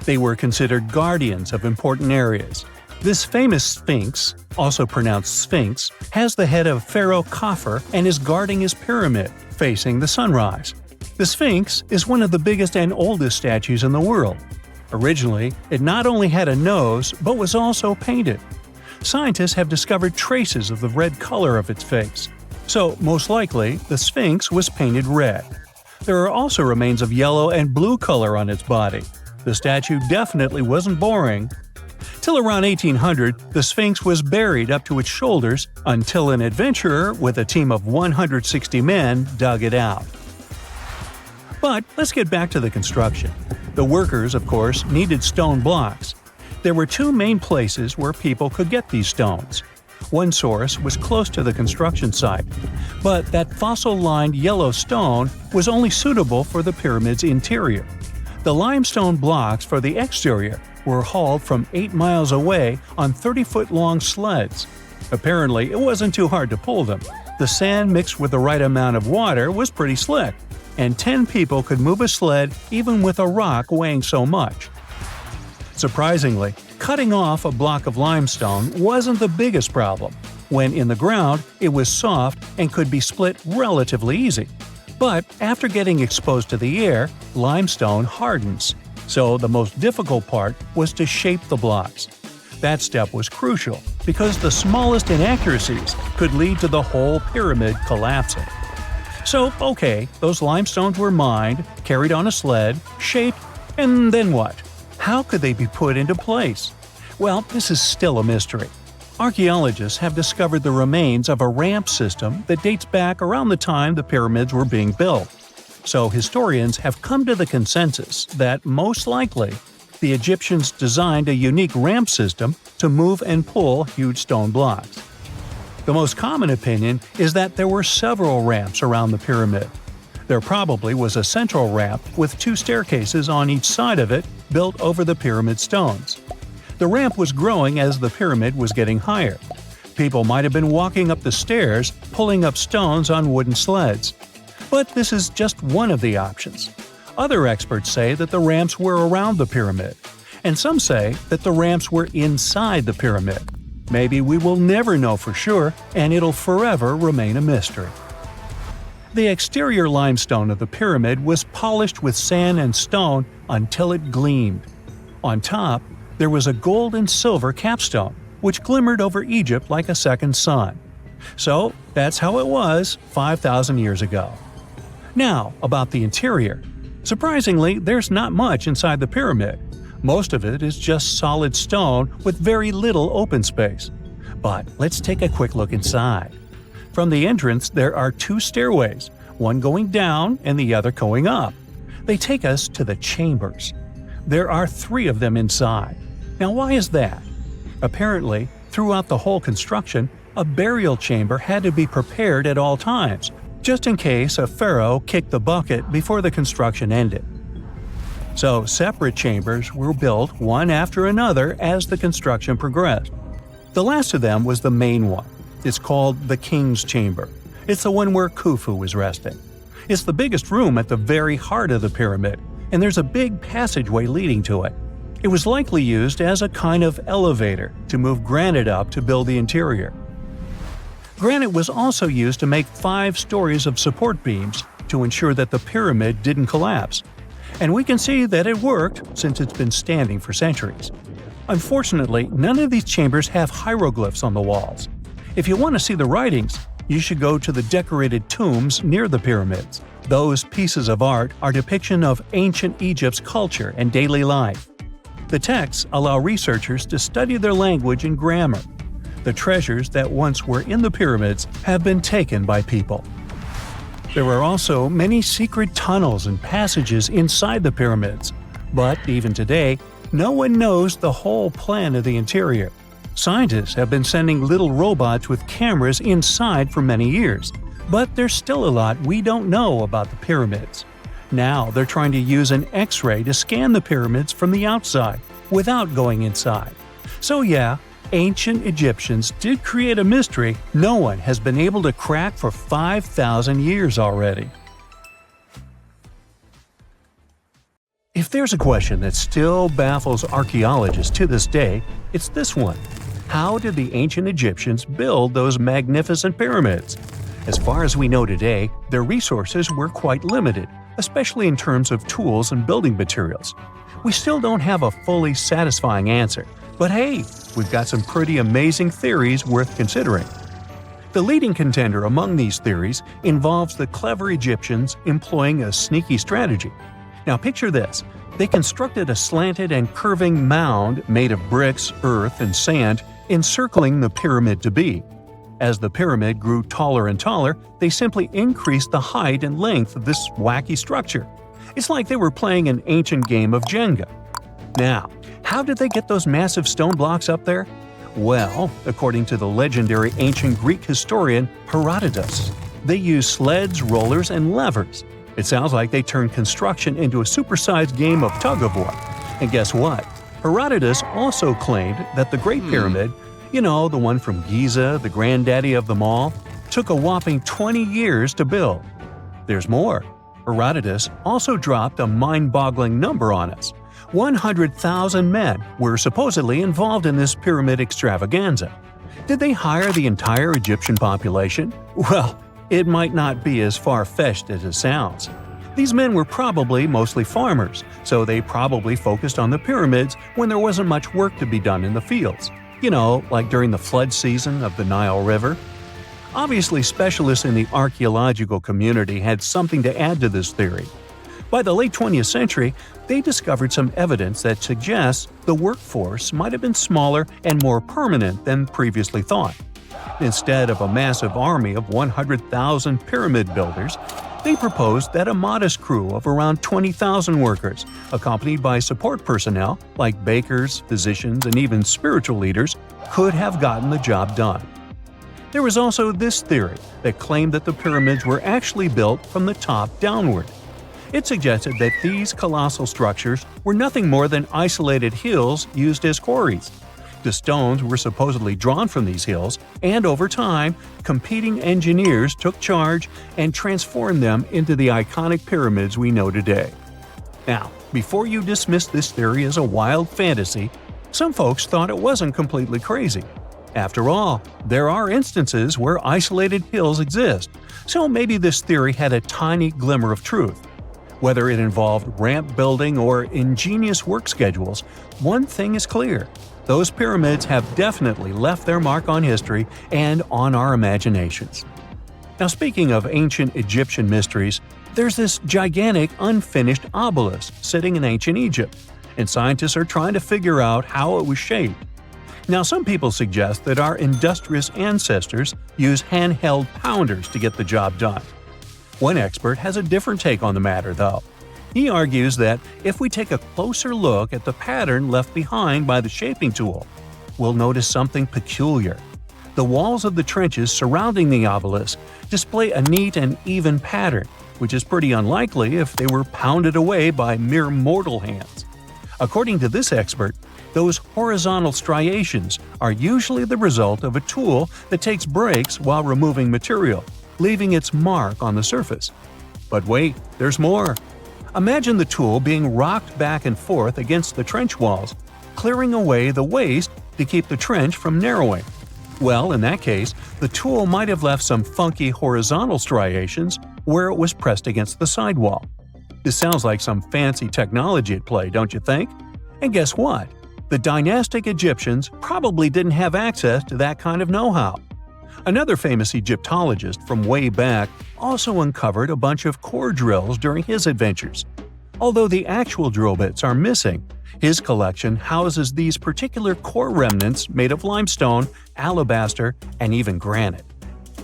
They were considered guardians of important areas. This famous Sphinx, also pronounced Sphinx, has the head of Pharaoh Khafre and is guarding his pyramid, facing the sunrise. The Sphinx is one of the biggest and oldest statues in the world. Originally, it not only had a nose, but was also painted. Scientists have discovered traces of the red color of its face. So, most likely, the Sphinx was painted red. There are also remains of yellow and blue color on its body. The statue definitely wasn't boring. Till around 1800, the Sphinx was buried up to its shoulders until an adventurer with a team of 160 men dug it out. But let's get back to the construction. The workers, of course, needed stone blocks. There were two main places where people could get these stones. One source was close to the construction site, but that fossil-lined yellow stone was only suitable for the pyramid's interior. The limestone blocks for the exterior were hauled from 8 miles away on 30-foot-long sleds. Apparently, it wasn't too hard to pull them. The sand mixed with the right amount of water was pretty slick, and 10 people could move a sled even with a rock weighing so much. Surprisingly, cutting off a block of limestone wasn't the biggest problem. When in the ground, it was soft and could be split relatively easy. But after getting exposed to the air, limestone hardens. So the most difficult part was to shape the blocks. That step was crucial because the smallest inaccuracies could lead to the whole pyramid collapsing. So, okay, those limestones were mined, carried on a sled, shaped, and then what? How could they be put into place? Well, this is still a mystery. Archaeologists have discovered the remains of a ramp system that dates back around the time the pyramids were being built. So historians have come to the consensus that, most likely, the Egyptians designed a unique ramp system to move and pull huge stone blocks. The most common opinion is that there were several ramps around the pyramid. There probably was a central ramp with 2 staircases on each side of it built over the pyramid stones. The ramp was growing as the pyramid was getting higher. People might have been walking up the stairs, pulling up stones on wooden sleds. But this is just one of the options. Other experts say that the ramps were around the pyramid, and some say that the ramps were inside the pyramid. Maybe we will never know for sure, and it'll forever remain a mystery. The exterior limestone of the pyramid was polished with sand and stone until it gleamed. On top, there was a gold and silver capstone, which glimmered over Egypt like a second sun. So, that's how it was 5,000 years ago. Now, about the interior. Surprisingly, there's not much inside the pyramid. Most of it is just solid stone with very little open space. But let's take a quick look inside. From the entrance, there are 2 stairways, one going down and the other going up. They take us to the chambers. There are 3 of them inside. Now, why is that? Apparently, throughout the whole construction, a burial chamber had to be prepared at all times, just in case a pharaoh kicked the bucket before the construction ended. So, separate chambers were built one after another as the construction progressed. The last of them was the main one. It's called the King's Chamber. It's the one where Khufu was resting. It's the biggest room at the very heart of the pyramid, and there's a big passageway leading to it. It was likely used as a kind of elevator to move granite up to build the interior. Granite was also used to make 5 stories of support beams to ensure that the pyramid didn't collapse. And we can see that it worked since it's been standing for centuries. Unfortunately, none of these chambers have hieroglyphs on the walls. If you want to see the writings, you should go to the decorated tombs near the pyramids. Those pieces of art are depiction of ancient Egypt's culture and daily life. The texts allow researchers to study their language and grammar. The treasures that once were in the pyramids have been taken by people. There are also many secret tunnels and passages inside the pyramids, but even today, no one knows the whole plan of the interior. Scientists have been sending little robots with cameras inside for many years, but there's still a lot we don't know about the pyramids. Now they're trying to use an X-ray to scan the pyramids from the outside without going inside. So yeah, ancient Egyptians did create a mystery no one has been able to crack for 5,000 years already. If there's a question that still baffles archaeologists to this day, it's this one. How did the ancient Egyptians build those magnificent pyramids? As far as we know today, their resources were quite limited. especially in terms of tools and building materials. We still don't have a fully satisfying answer, but hey, we've got some pretty amazing theories worth considering. The leading contender among these theories involves the clever Egyptians employing a sneaky strategy. Now picture this. They constructed a slanted and curving mound made of bricks, earth, and sand encircling the pyramid to be. As the pyramid grew taller and taller, they simply increased the height and length of this wacky structure. It's like they were playing an ancient game of Jenga. Now, how did they get those massive stone blocks up there? Well, according to the legendary ancient Greek historian Herodotus, they used sleds, rollers, and levers. It sounds like they turned construction into a supersized game of tug-of-war. And guess what? Herodotus also claimed that the Great Pyramid, the one from Giza, the granddaddy of them all, took a whopping 20 years to build. There's more. Herodotus also dropped a mind-boggling number on us. 100,000 men were supposedly involved in this pyramid extravaganza. Did they hire the entire Egyptian population? Well, it might not be as far-fetched as it sounds. These men were probably mostly farmers, so they probably focused on the pyramids when there wasn't much work to be done in the fields. Like during the flood season of the Nile River. Obviously, specialists in the archaeological community had something to add to this theory. By the late 20th century, they discovered some evidence that suggests the workforce might have been smaller and more permanent than previously thought. Instead of a massive army of 100,000 pyramid builders, they proposed that a modest crew of around 20,000 workers, accompanied by support personnel like bakers, physicians, and even spiritual leaders, could have gotten the job done. There was also this theory that claimed that the pyramids were actually built from the top downward. It suggested that these colossal structures were nothing more than isolated hills used as quarries. The stones were supposedly drawn from these hills, and over time, competing engineers took charge and transformed them into the iconic pyramids we know today. Now, before you dismiss this theory as a wild fantasy, some folks thought it wasn't completely crazy. After all, there are instances where isolated hills exist, so maybe this theory had a tiny glimmer of truth. Whether it involved ramp building or ingenious work schedules, one thing is clear. Those pyramids have definitely left their mark on history and on our imaginations. Now, speaking of ancient Egyptian mysteries, there's this gigantic unfinished obelisk sitting in ancient Egypt, and scientists are trying to figure out how it was shaped. Now, some people suggest that our industrious ancestors used handheld pounders to get the job done. One expert has a different take on the matter, though. He argues that if we take a closer look at the pattern left behind by the shaping tool, we'll notice something peculiar. The walls of the trenches surrounding the obelisk display a neat and even pattern, which is pretty unlikely if they were pounded away by mere mortal hands. According to this expert, those horizontal striations are usually the result of a tool that takes breaks while removing material, leaving its mark on the surface. But wait, there's more. Imagine the tool being rocked back and forth against the trench walls, clearing away the waste to keep the trench from narrowing. Well, in that case, the tool might have left some funky horizontal striations where it was pressed against the sidewall. This sounds like some fancy technology at play, don't you think? And guess what? The dynastic Egyptians probably didn't have access to that kind of know-how. Another famous Egyptologist from way back also uncovered a bunch of core drills during his adventures. Although the actual drill bits are missing, his collection houses these particular core remnants made of limestone, alabaster, and even granite.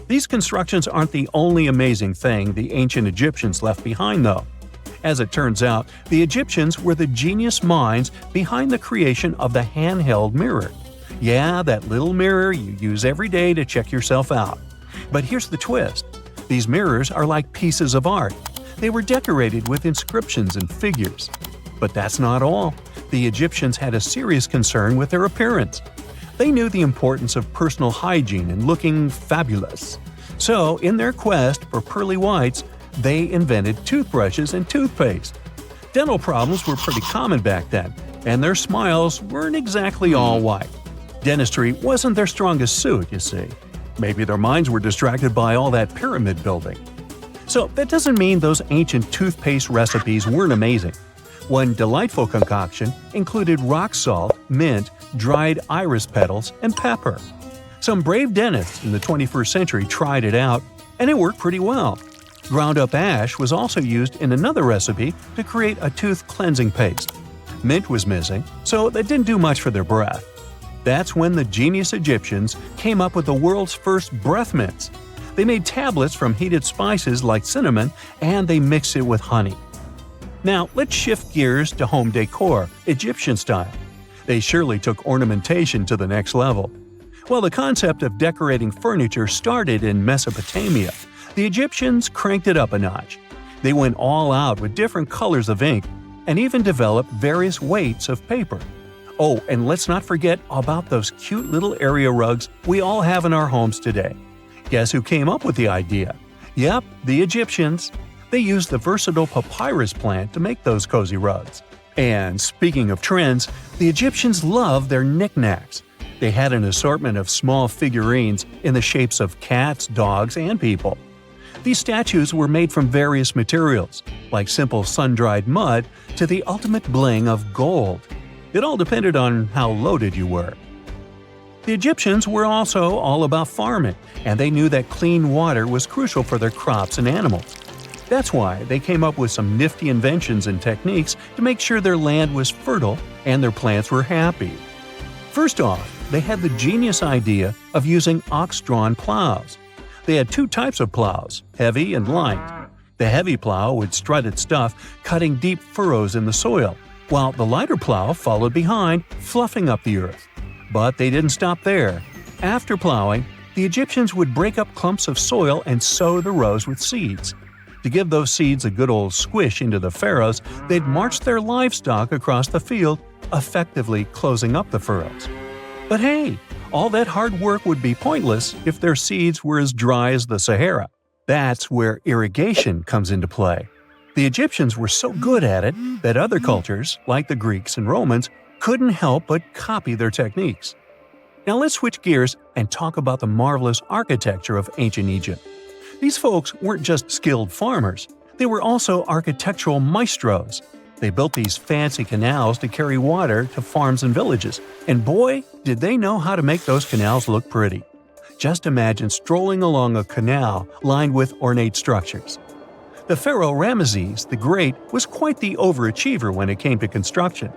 These constructions aren't the only amazing thing the ancient Egyptians left behind, though. As it turns out, the Egyptians were the genius minds behind the creation of the handheld mirror. Yeah, that little mirror you use every day to check yourself out. But here's the twist. These mirrors are like pieces of art. They were decorated with inscriptions and figures. But that's not all. The Egyptians had a serious concern with their appearance. They knew the importance of personal hygiene and looking fabulous. So, in their quest for pearly whites, they invented toothbrushes and toothpaste. Dental problems were pretty common back then, and their smiles weren't exactly all white. Dentistry wasn't their strongest suit, you see. Maybe their minds were distracted by all that pyramid building. So that doesn't mean those ancient toothpaste recipes weren't amazing. One delightful concoction included rock salt, mint, dried iris petals, and pepper. Some brave dentists in the 21st century tried it out, and it worked pretty well. Ground-up ash was also used in another recipe to create a tooth cleansing paste. Mint was missing, so that didn't do much for their breath. That's when the genius Egyptians came up with the world's first breath mints. They made tablets from heated spices like cinnamon, and they mixed it with honey. Now, let's shift gears to home decor, Egyptian style. They surely took ornamentation to the next level. While the concept of decorating furniture started in Mesopotamia, the Egyptians cranked it up a notch. They went all out with different colors of ink and even developed various weights of paper. Oh, and let's not forget about those cute little area rugs we all have in our homes today. Guess who came up with the idea? Yep, the Egyptians. They used the versatile papyrus plant to make those cozy rugs. And speaking of trends, the Egyptians loved their knickknacks. They had an assortment of small figurines in the shapes of cats, dogs, and people. These statues were made from various materials, like simple sun-dried mud to the ultimate bling of gold. It all depended on how loaded you were. The Egyptians were also all about farming, and they knew that clean water was crucial for their crops and animals. That's why they came up with some nifty inventions and techniques to make sure their land was fertile and their plants were happy. First off, they had the genius idea of using ox-drawn plows. They had two types of plows, heavy and light. The heavy plow would strut its stuff, cutting deep furrows in the soil, while the lighter plow followed behind, fluffing up the earth. But they didn't stop there. After plowing, the Egyptians would break up clumps of soil and sow the rows with seeds. To give those seeds a good old squish into the furrows, they'd march their livestock across the field, effectively closing up the furrows. But hey, all that hard work would be pointless if their seeds were as dry as the Sahara. That's where irrigation comes into play. The Egyptians were so good at it that other cultures, like the Greeks and Romans, couldn't help but copy their techniques. Now let's switch gears and talk about the marvelous architecture of ancient Egypt. These folks weren't just skilled farmers, they were also architectural maestros. They built these fancy canals to carry water to farms and villages, and boy, did they know how to make those canals look pretty. Just imagine strolling along a canal lined with ornate structures. The pharaoh Ramesses the Great was quite the overachiever when it came to construction.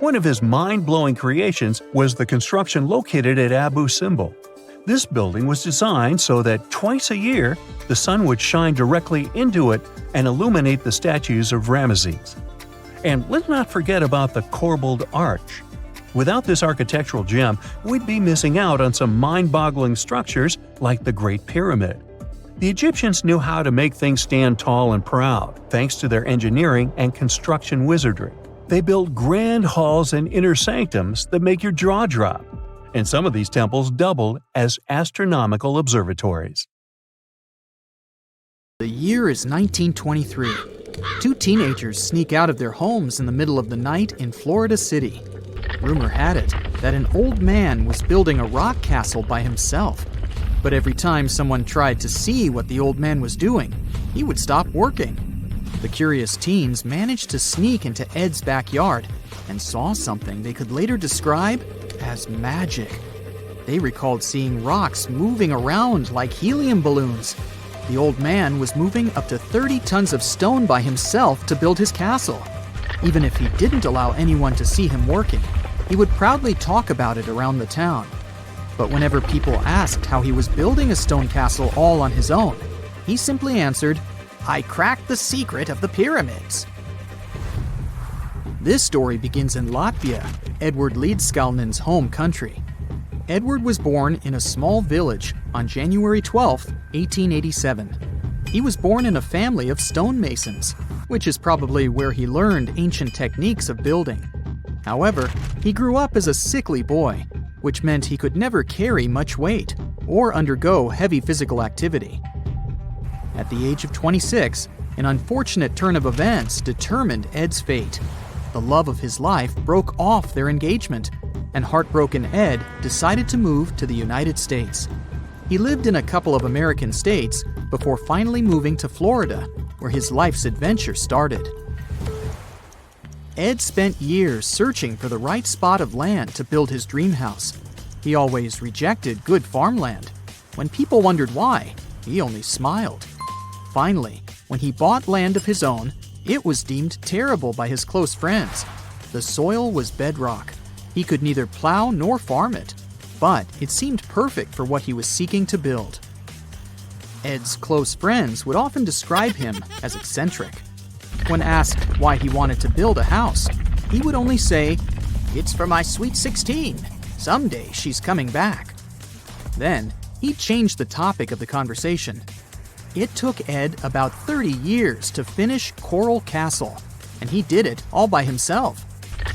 One of his mind-blowing creations was the construction located at Abu Simbel. This building was designed so that twice a year, the sun would shine directly into it and illuminate the statues of Ramesses. And let's not forget about the corbelled arch. Without this architectural gem, we'd be missing out on some mind-boggling structures like the Great Pyramid. The Egyptians knew how to make things stand tall and proud, thanks to their engineering and construction wizardry. They built grand halls and inner sanctums that make your jaw drop. And some of these temples doubled as astronomical observatories. The year is 1923. Two teenagers sneak out of their homes in the middle of the night in Florida City. Rumor had it that an old man was building a rock castle by himself. But every time someone tried to see what the old man was doing, he would stop working. The curious teens managed to sneak into Ed's backyard and saw something they could later describe as magic. They recalled seeing rocks moving around like helium balloons. The old man was moving up to 30 tons of stone by himself to build his castle. Even if he didn't allow anyone to see him working, he would proudly talk about it around the town. But whenever people asked how he was building a stone castle all on his own, he simply answered, "I cracked the secret of the pyramids." This story begins in Latvia, Edward Leedskalnin's home country. Edward was born in a small village on January 12, 1887. He was born in a family of stonemasons, which is probably where he learned ancient techniques of building. However, he grew up as a sickly boy, which meant he could never carry much weight or undergo heavy physical activity. At the age of 26, an unfortunate turn of events determined Ed's fate. The love of his life broke off their engagement, and heartbroken Ed decided to move to the United States. He lived in a couple of American states, before finally moving to Florida, where his life's adventure started. Ed spent years searching for the right spot of land to build his dream house. He always rejected good farmland. When people wondered why, he only smiled. Finally, when he bought land of his own, it was deemed terrible by his close friends. The soil was bedrock. He could neither plow nor farm it, but it seemed perfect for what he was seeking to build. Ed's close friends would often describe him as eccentric. When asked why he wanted to build a house, he would only say, "It's for my sweet 16. Someday she's coming back." Then, he'd change the topic of the conversation. It took Ed about 30 years to finish Coral Castle, and he did it all by himself.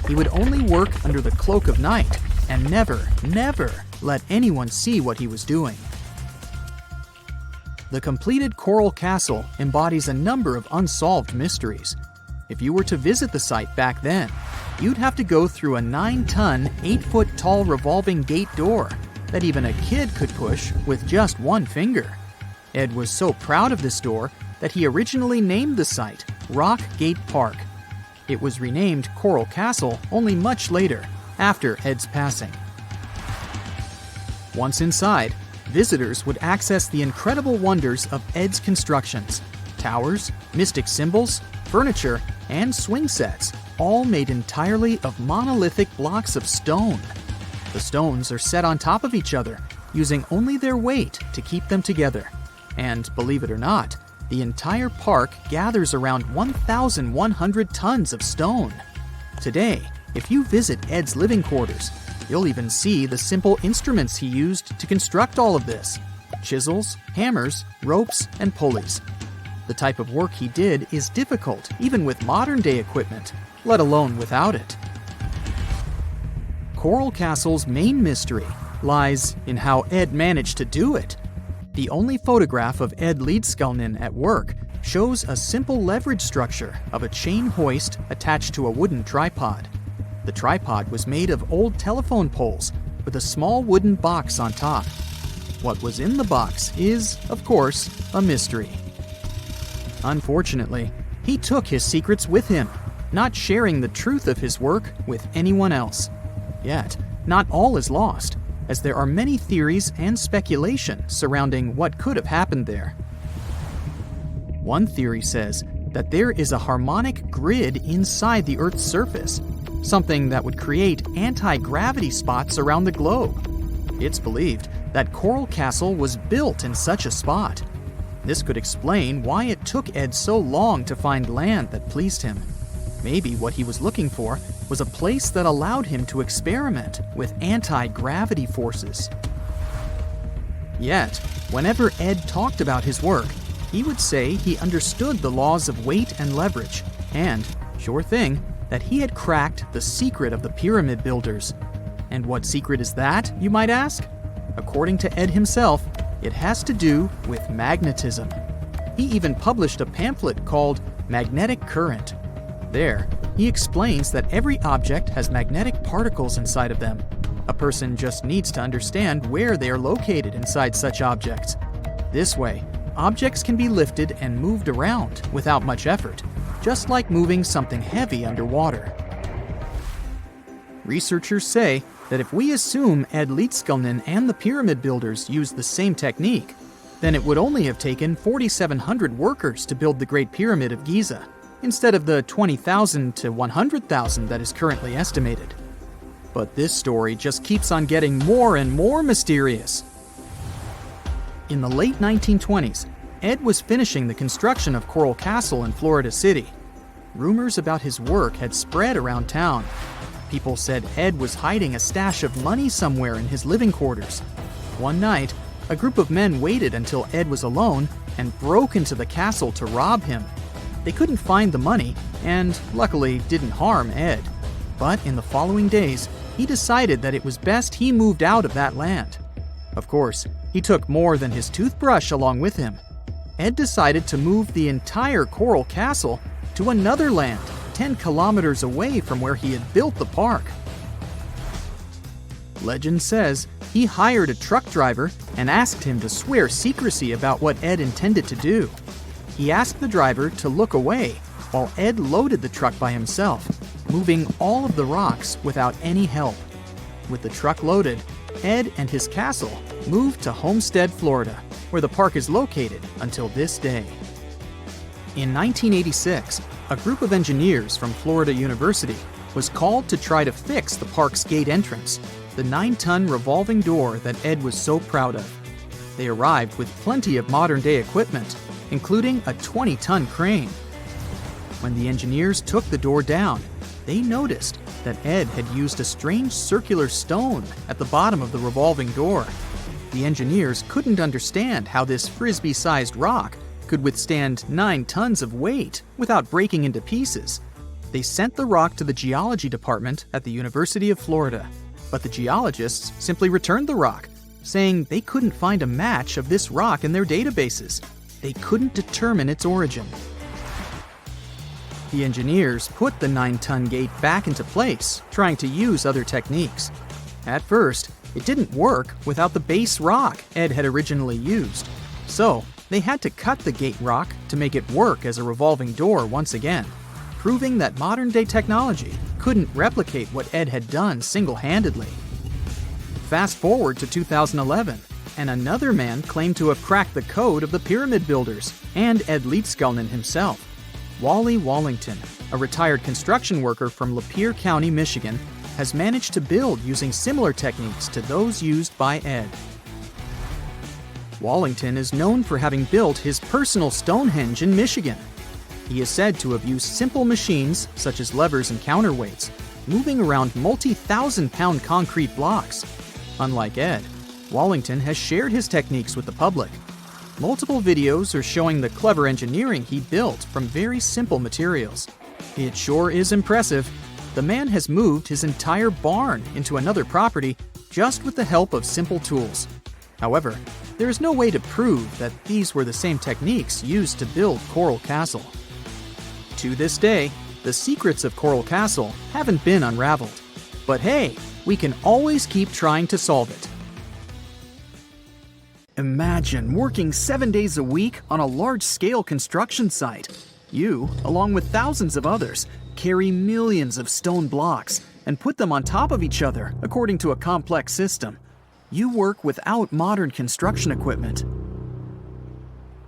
He would only work under the cloak of night and never let anyone see what he was doing. The completed Coral Castle embodies a number of unsolved mysteries. If you were to visit the site back then, you'd have to go through a 9-ton, 8-foot-tall revolving gate door that even a kid could push with just one finger. Ed was so proud of this door that he originally named the site Rock Gate Park. It was renamed Coral Castle only much later, after Ed's passing. Once inside, visitors would access the incredible wonders of Ed's constructions: towers, mystic symbols, furniture, and swing sets, all made entirely of monolithic blocks of stone. The stones are set on top of each other, using only their weight to keep them together. And believe it or not, the entire park gathers around 1,100 tons of stone. Today, if you visit Ed's living quarters, you'll even see the simple instruments he used to construct all of this: chisels, hammers, ropes, and pulleys. The type of work he did is difficult even with modern-day equipment, let alone without it. Coral Castle's main mystery lies in how Ed managed to do it. The only photograph of Ed Leedskalnin at work shows a simple leverage structure of a chain hoist attached to a wooden tripod. The tripod was made of old telephone poles with a small wooden box on top. What was in the box is, of course, a mystery. Unfortunately, he took his secrets with him, not sharing the truth of his work with anyone else. Yet, not all is lost, as there are many theories and speculation surrounding what could have happened there. One theory says that there is a harmonic grid inside the Earth's surface, something that would create anti-gravity spots around the globe. It's believed that Coral Castle was built in such a spot. This could explain why it took Ed so long to find land that pleased him. Maybe what he was looking for was a place that allowed him to experiment with anti-gravity forces. Yet, whenever Ed talked about his work, he would say he understood the laws of weight and leverage, and, sure thing, that he had cracked the secret of the pyramid builders. And what secret is that, you might ask? According to Ed himself, it has to do with magnetism. He even published a pamphlet called Magnetic Current. There, he explains that every object has magnetic particles inside of them. A person just needs to understand where they are located inside such objects. This way, objects can be lifted and moved around without much effort, just like moving something heavy underwater. Researchers say that if we assume Ed Leedskalnin and the pyramid builders used the same technique, then it would only have taken 4,700 workers to build the Great Pyramid of Giza, instead of the 20,000 to 100,000 that is currently estimated. But this story just keeps on getting more and more mysterious. In the late 1920s, Ed was finishing the construction of Coral Castle in Florida City. Rumors about his work had spread around town. People said Ed was hiding a stash of money somewhere in his living quarters. One night, a group of men waited until Ed was alone and broke into the castle to rob him. They couldn't find the money, and luckily didn't harm Ed. But in the following days, he decided that it was best he moved out of that land. Of course, he took more than his toothbrush along with him. Ed decided to move the entire Coral Castle to another land, 10 kilometers away from where he had built the park. Legend says he hired a truck driver and asked him to swear secrecy about what Ed intended to do. He asked the driver to look away while Ed loaded the truck by himself, moving all of the rocks without any help. With the truck loaded, Ed and his castle moved to Homestead, Florida, where the park is located until this day. In 1986, a group of engineers from Florida University was called to try to fix the park's gate entrance, the 9-ton revolving door that Ed was so proud of. They arrived with plenty of modern-day equipment, including a 20-ton crane. When the engineers took the door down, they noticed that Ed had used a strange circular stone at the bottom of the revolving door. The engineers couldn't understand how this frisbee-sized rock could withstand 9 tons of weight without breaking into pieces. They sent the rock to the geology department at the University of Florida, but the geologists simply returned the rock, saying they couldn't find a match of this rock in their databases. They couldn't determine its origin. The engineers put the 9-ton gate back into place, trying to use other techniques. At first, it didn't work without the base rock Ed had originally used. So, they had to cut the gate rock to make it work as a revolving door once again, proving that modern-day technology couldn't replicate what Ed had done single-handedly. Fast forward to 2011, and another man claimed to have cracked the code of the pyramid builders and Ed Leedskalnin himself. Wally Wallington, a retired construction worker from Lapeer County, Michigan, has managed to build using similar techniques to those used by Ed. Wallington is known for having built his personal Stonehenge in Michigan. He is said to have used simple machines, such as levers and counterweights, moving around multi-thousand-pound concrete blocks. Unlike Ed, Wallington has shared his techniques with the public. Multiple videos are showing the clever engineering he built from very simple materials. It sure is impressive. The man has moved his entire barn into another property just with the help of simple tools. However, there is no way to prove that these were the same techniques used to build Coral Castle. To this day, the secrets of Coral Castle haven't been unraveled. But hey, we can always keep trying to solve it. Imagine working 7 days a week on a large-scale construction site. You, along with thousands of others, carry millions of stone blocks and put them on top of each other according to a complex system. You work without modern construction equipment.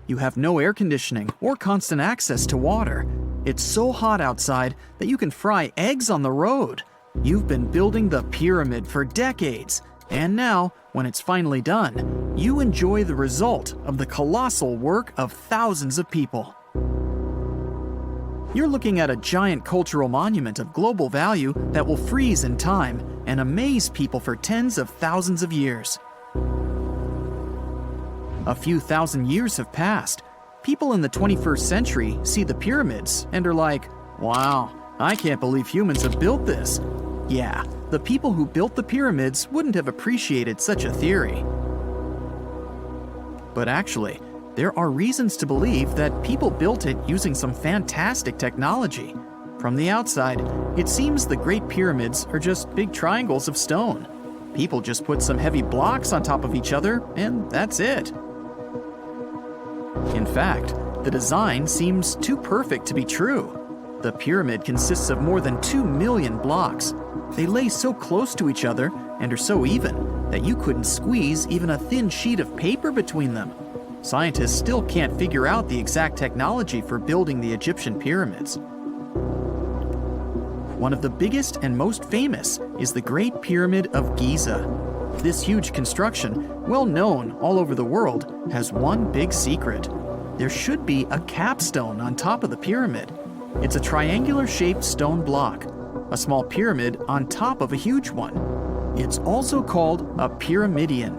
You have no air conditioning or constant access to water. It's so hot outside that you can fry eggs on the road. You've been building the pyramid for decades, and now, when it's finally done, you enjoy the result of the colossal work of thousands of people. You're looking at a giant cultural monument of global value that will freeze in time and amaze people for tens of thousands of years. A few thousand years have passed. People in the 21st century see the pyramids and are like, "Wow, I can't believe humans have built this." Yeah, the people who built the pyramids wouldn't have appreciated such a theory. But actually, there are reasons to believe that people built it using some fantastic technology. From the outside, it seems the Great Pyramids are just big triangles of stone. People just put some heavy blocks on top of each other, and that's it. In fact, the design seems too perfect to be true. The pyramid consists of more than 2 million blocks. They lay so close to each other and are so even that you couldn't squeeze even a thin sheet of paper between them. Scientists still can't figure out the exact technology for building the Egyptian pyramids. One of the biggest and most famous is the Great Pyramid of Giza. This huge construction, well known all over the world, has one big secret. There should be a capstone on top of the pyramid. It's a triangular-shaped stone block, a small pyramid on top of a huge one. It's also called a pyramidion.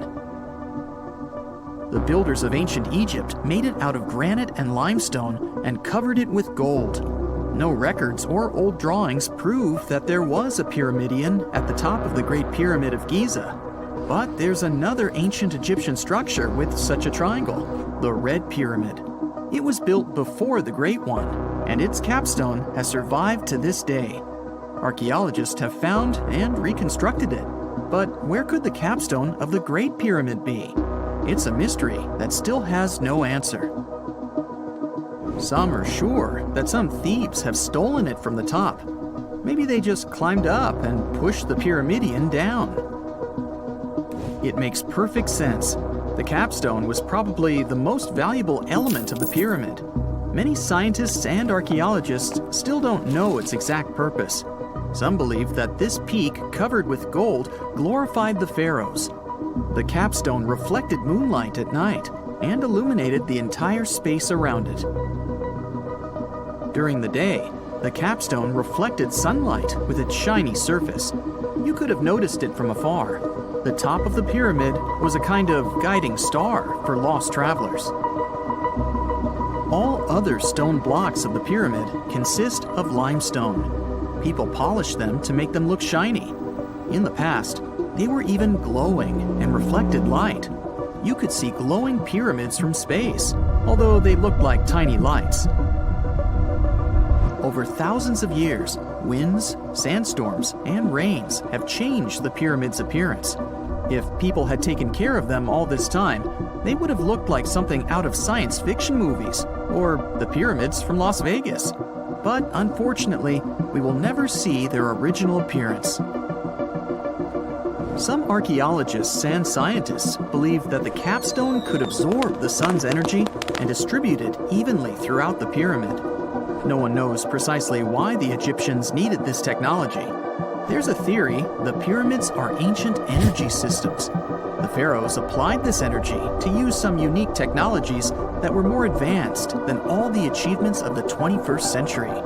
The builders of ancient Egypt made it out of granite and limestone and covered it with gold. No records or old drawings prove that there was a pyramidion at the top of the Great Pyramid of Giza. But there's another ancient Egyptian structure with such a triangle, the Red Pyramid. It was built before the Great One, and its capstone has survived to this day. Archaeologists have found and reconstructed it. But where could the capstone of the Great Pyramid be? It's a mystery that still has no answer. Some are sure that some thieves have stolen it from the top. Maybe they just climbed up and pushed the pyramidion down. It makes perfect sense. The capstone was probably the most valuable element of the pyramid. Many scientists and archaeologists still don't know its exact purpose. Some believe that this peak covered with gold glorified the pharaohs. The capstone reflected moonlight at night and illuminated the entire space around it. During the day, the capstone reflected sunlight with its shiny surface. You could have noticed it from afar. The top of the pyramid was a kind of guiding star for lost travelers. All other stone blocks of the pyramid consist of limestone. People polished them to make them look shiny. In the past, they were even glowing and reflected light. You could see glowing pyramids from space, although they looked like tiny lights. Over thousands of years, winds, sandstorms, and rains have changed the pyramid's appearance. If people had taken care of them all this time, they would have looked like something out of science fiction movies, or the pyramids from Las Vegas. But unfortunately, we will never see their original appearance. Some archaeologists and scientists believe that the capstone could absorb the sun's energy and distribute it evenly throughout the pyramid. No one knows precisely why the Egyptians needed this technology. There's a theory the pyramids are ancient energy systems. The pharaohs applied this energy to use some unique technologies that were more advanced than all the achievements of the 21st century.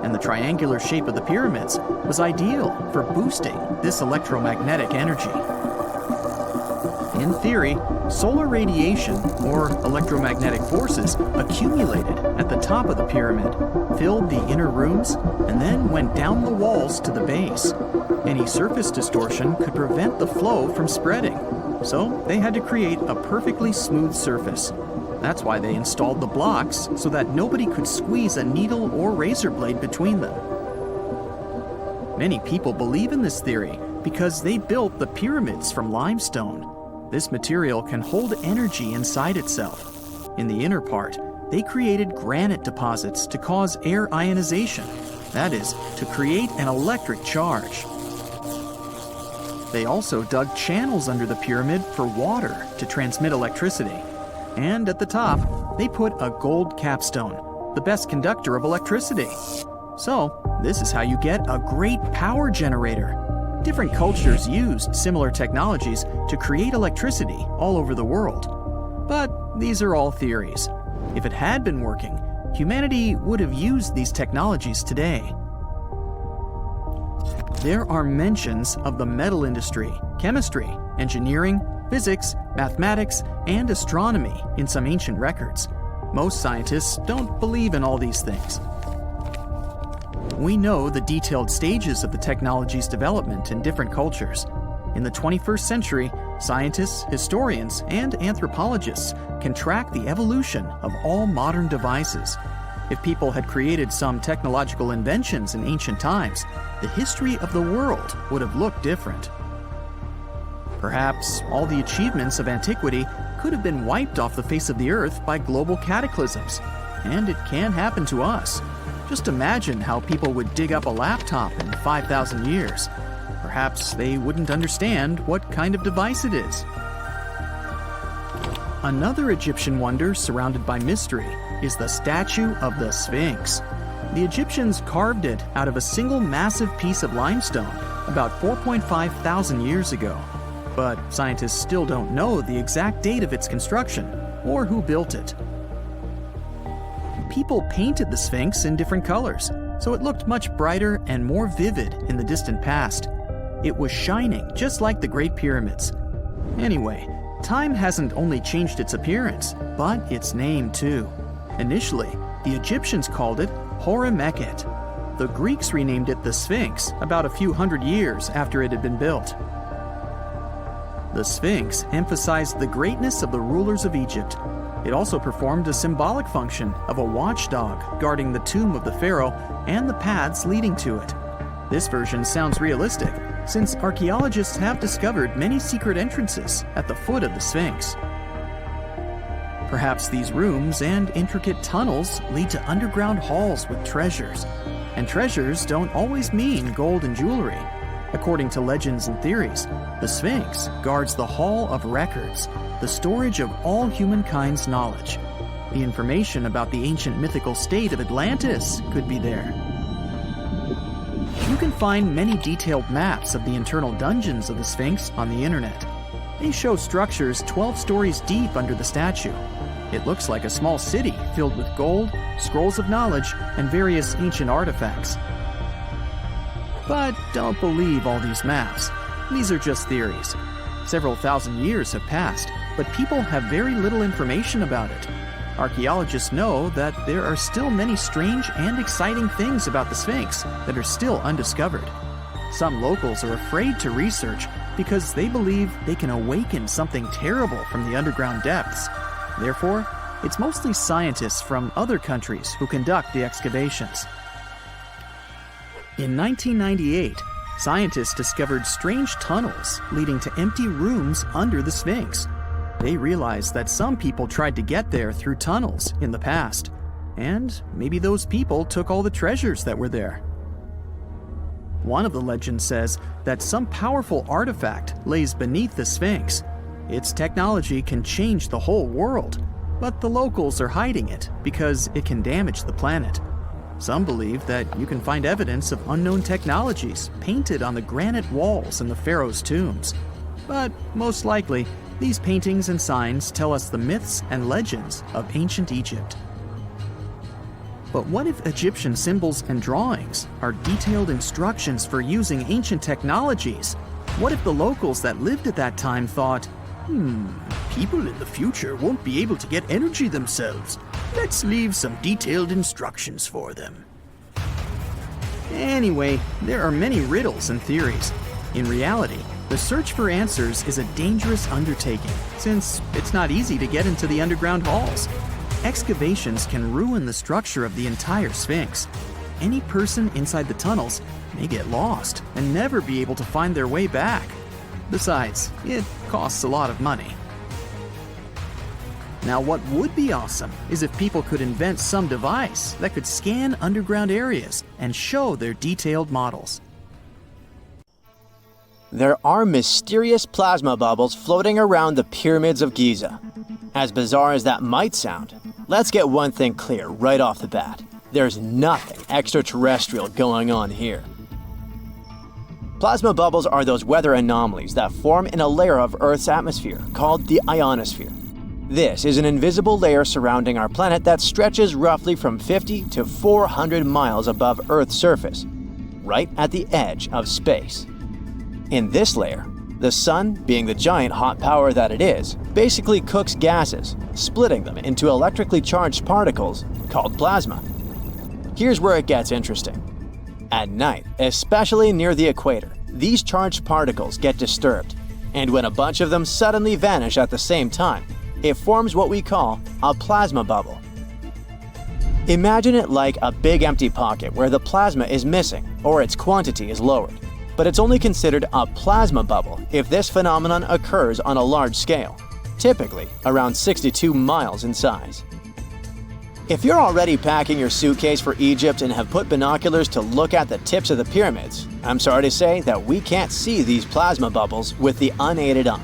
And the triangular shape of the pyramids was ideal for boosting this electromagnetic energy. In theory, solar radiation, or electromagnetic forces, accumulated at the top of the pyramid, filled the inner rooms, and then went down the walls to the base. Any surface distortion could prevent the flow from spreading, so they had to create a perfectly smooth surface. That's why they installed the blocks so that nobody could squeeze a needle or razor blade between them. Many people believe in this theory because they built the pyramids from limestone. This material can hold energy inside itself. In the inner part, they created granite deposits to cause air ionization, that is, to create an electric charge. They also dug channels under the pyramid for water to transmit electricity. And at the top, they put a gold capstone, the best conductor of electricity. So, this is how you get a great power generator. Different cultures used similar technologies to create electricity all over the world. But these are all theories. If it had been working, humanity would have used these technologies today. There are mentions of the metal industry, chemistry, engineering, physics, mathematics, and astronomy in some ancient records. Most scientists don't believe in all these things. We know the detailed stages of the technology's development in different cultures. In the 21st century, scientists, historians, and anthropologists can track the evolution of all modern devices. If people had created some technological inventions in ancient times, the history of the world would have looked different. Perhaps all the achievements of antiquity could have been wiped off the face of the earth by global cataclysms. And it can happen to us. Just imagine how people would dig up a laptop in 5,000 years. Perhaps they wouldn't understand what kind of device it is. Another Egyptian wonder surrounded by mystery is the statue of the Sphinx. The Egyptians carved it out of a single massive piece of limestone about 4.5 thousand years ago. But scientists still don't know the exact date of its construction or who built it. People painted the Sphinx in different colors, so it looked much brighter and more vivid in the distant past. It was shining just like the Great Pyramids. Anyway, time hasn't only changed its appearance, but its name too. Initially, the Egyptians called it Hora-Mekhet. The Greeks renamed it the Sphinx about a few hundred years after it had been built. The Sphinx emphasized the greatness of the rulers of Egypt. It also performed a symbolic function of a watchdog guarding the tomb of the pharaoh and the paths leading to it. This version sounds realistic, since archaeologists have discovered many secret entrances at the foot of the Sphinx. Perhaps these rooms and intricate tunnels lead to underground halls with treasures. And treasures don't always mean gold and jewelry. According to legends and theories, the Sphinx guards the Hall of Records, the storage of all humankind's knowledge. The information about the ancient mythical state of Atlantis could be there. You can find many detailed maps of the internal dungeons of the Sphinx on the internet. They show structures 12 stories deep under the statue. It looks like a small city filled with gold, scrolls of knowledge, and various ancient artifacts. But don't believe all these maps. These are just theories. Several thousand years have passed, but people have very little information about it. Archaeologists know that there are still many strange and exciting things about the Sphinx that are still undiscovered. Some locals are afraid to research because they believe they can awaken something terrible from the underground depths. Therefore, it's mostly scientists from other countries who conduct the excavations. In 1998, scientists discovered strange tunnels leading to empty rooms under the Sphinx. They realized that some people tried to get there through tunnels in the past, and maybe those people took all the treasures that were there. One of the legends says that some powerful artifact lays beneath the Sphinx. Its technology can change the whole world, but the locals are hiding it because it can damage the planet. Some believe that you can find evidence of unknown technologies painted on the granite walls in the pharaohs' tombs. But most likely, these paintings and signs tell us the myths and legends of ancient Egypt. But what if Egyptian symbols and drawings are detailed instructions for using ancient technologies? What if the locals that lived at that time thought, people in the future won't be able to get energy themselves. Let's leave some detailed instructions for them. Anyway, there are many riddles and theories. In reality, the search for answers is a dangerous undertaking, since it's not easy to get into the underground halls. Excavations can ruin the structure of the entire Sphinx. Any person inside the tunnels may get lost and never be able to find their way back. Besides, it costs a lot of money. Now, what would be awesome is if people could invent some device that could scan underground areas and show their detailed models. There are mysterious plasma bubbles floating around the pyramids of Giza. As bizarre as that might sound, let's get one thing clear right off the bat. There's nothing extraterrestrial going on here. Plasma bubbles are those weather anomalies that form in a layer of Earth's atmosphere called the ionosphere. This is an invisible layer surrounding our planet that stretches roughly from 50 to 400 miles above Earth's surface, right at the edge of space. In this layer, the sun, being the giant hot power that it is, basically cooks gases, splitting them into electrically charged particles called plasma. Here's where it gets interesting. At night, especially near the equator, these charged particles get disturbed, and when a bunch of them suddenly vanish at the same time, it forms what we call a plasma bubble. Imagine it like a big empty pocket where the plasma is missing or its quantity is lowered. But it's only considered a plasma bubble if this phenomenon occurs on a large scale, typically around 62 miles in size. If you're already packing your suitcase for Egypt and have put binoculars to look at the tips of the pyramids, I'm sorry to say that we can't see these plasma bubbles with the unaided eye.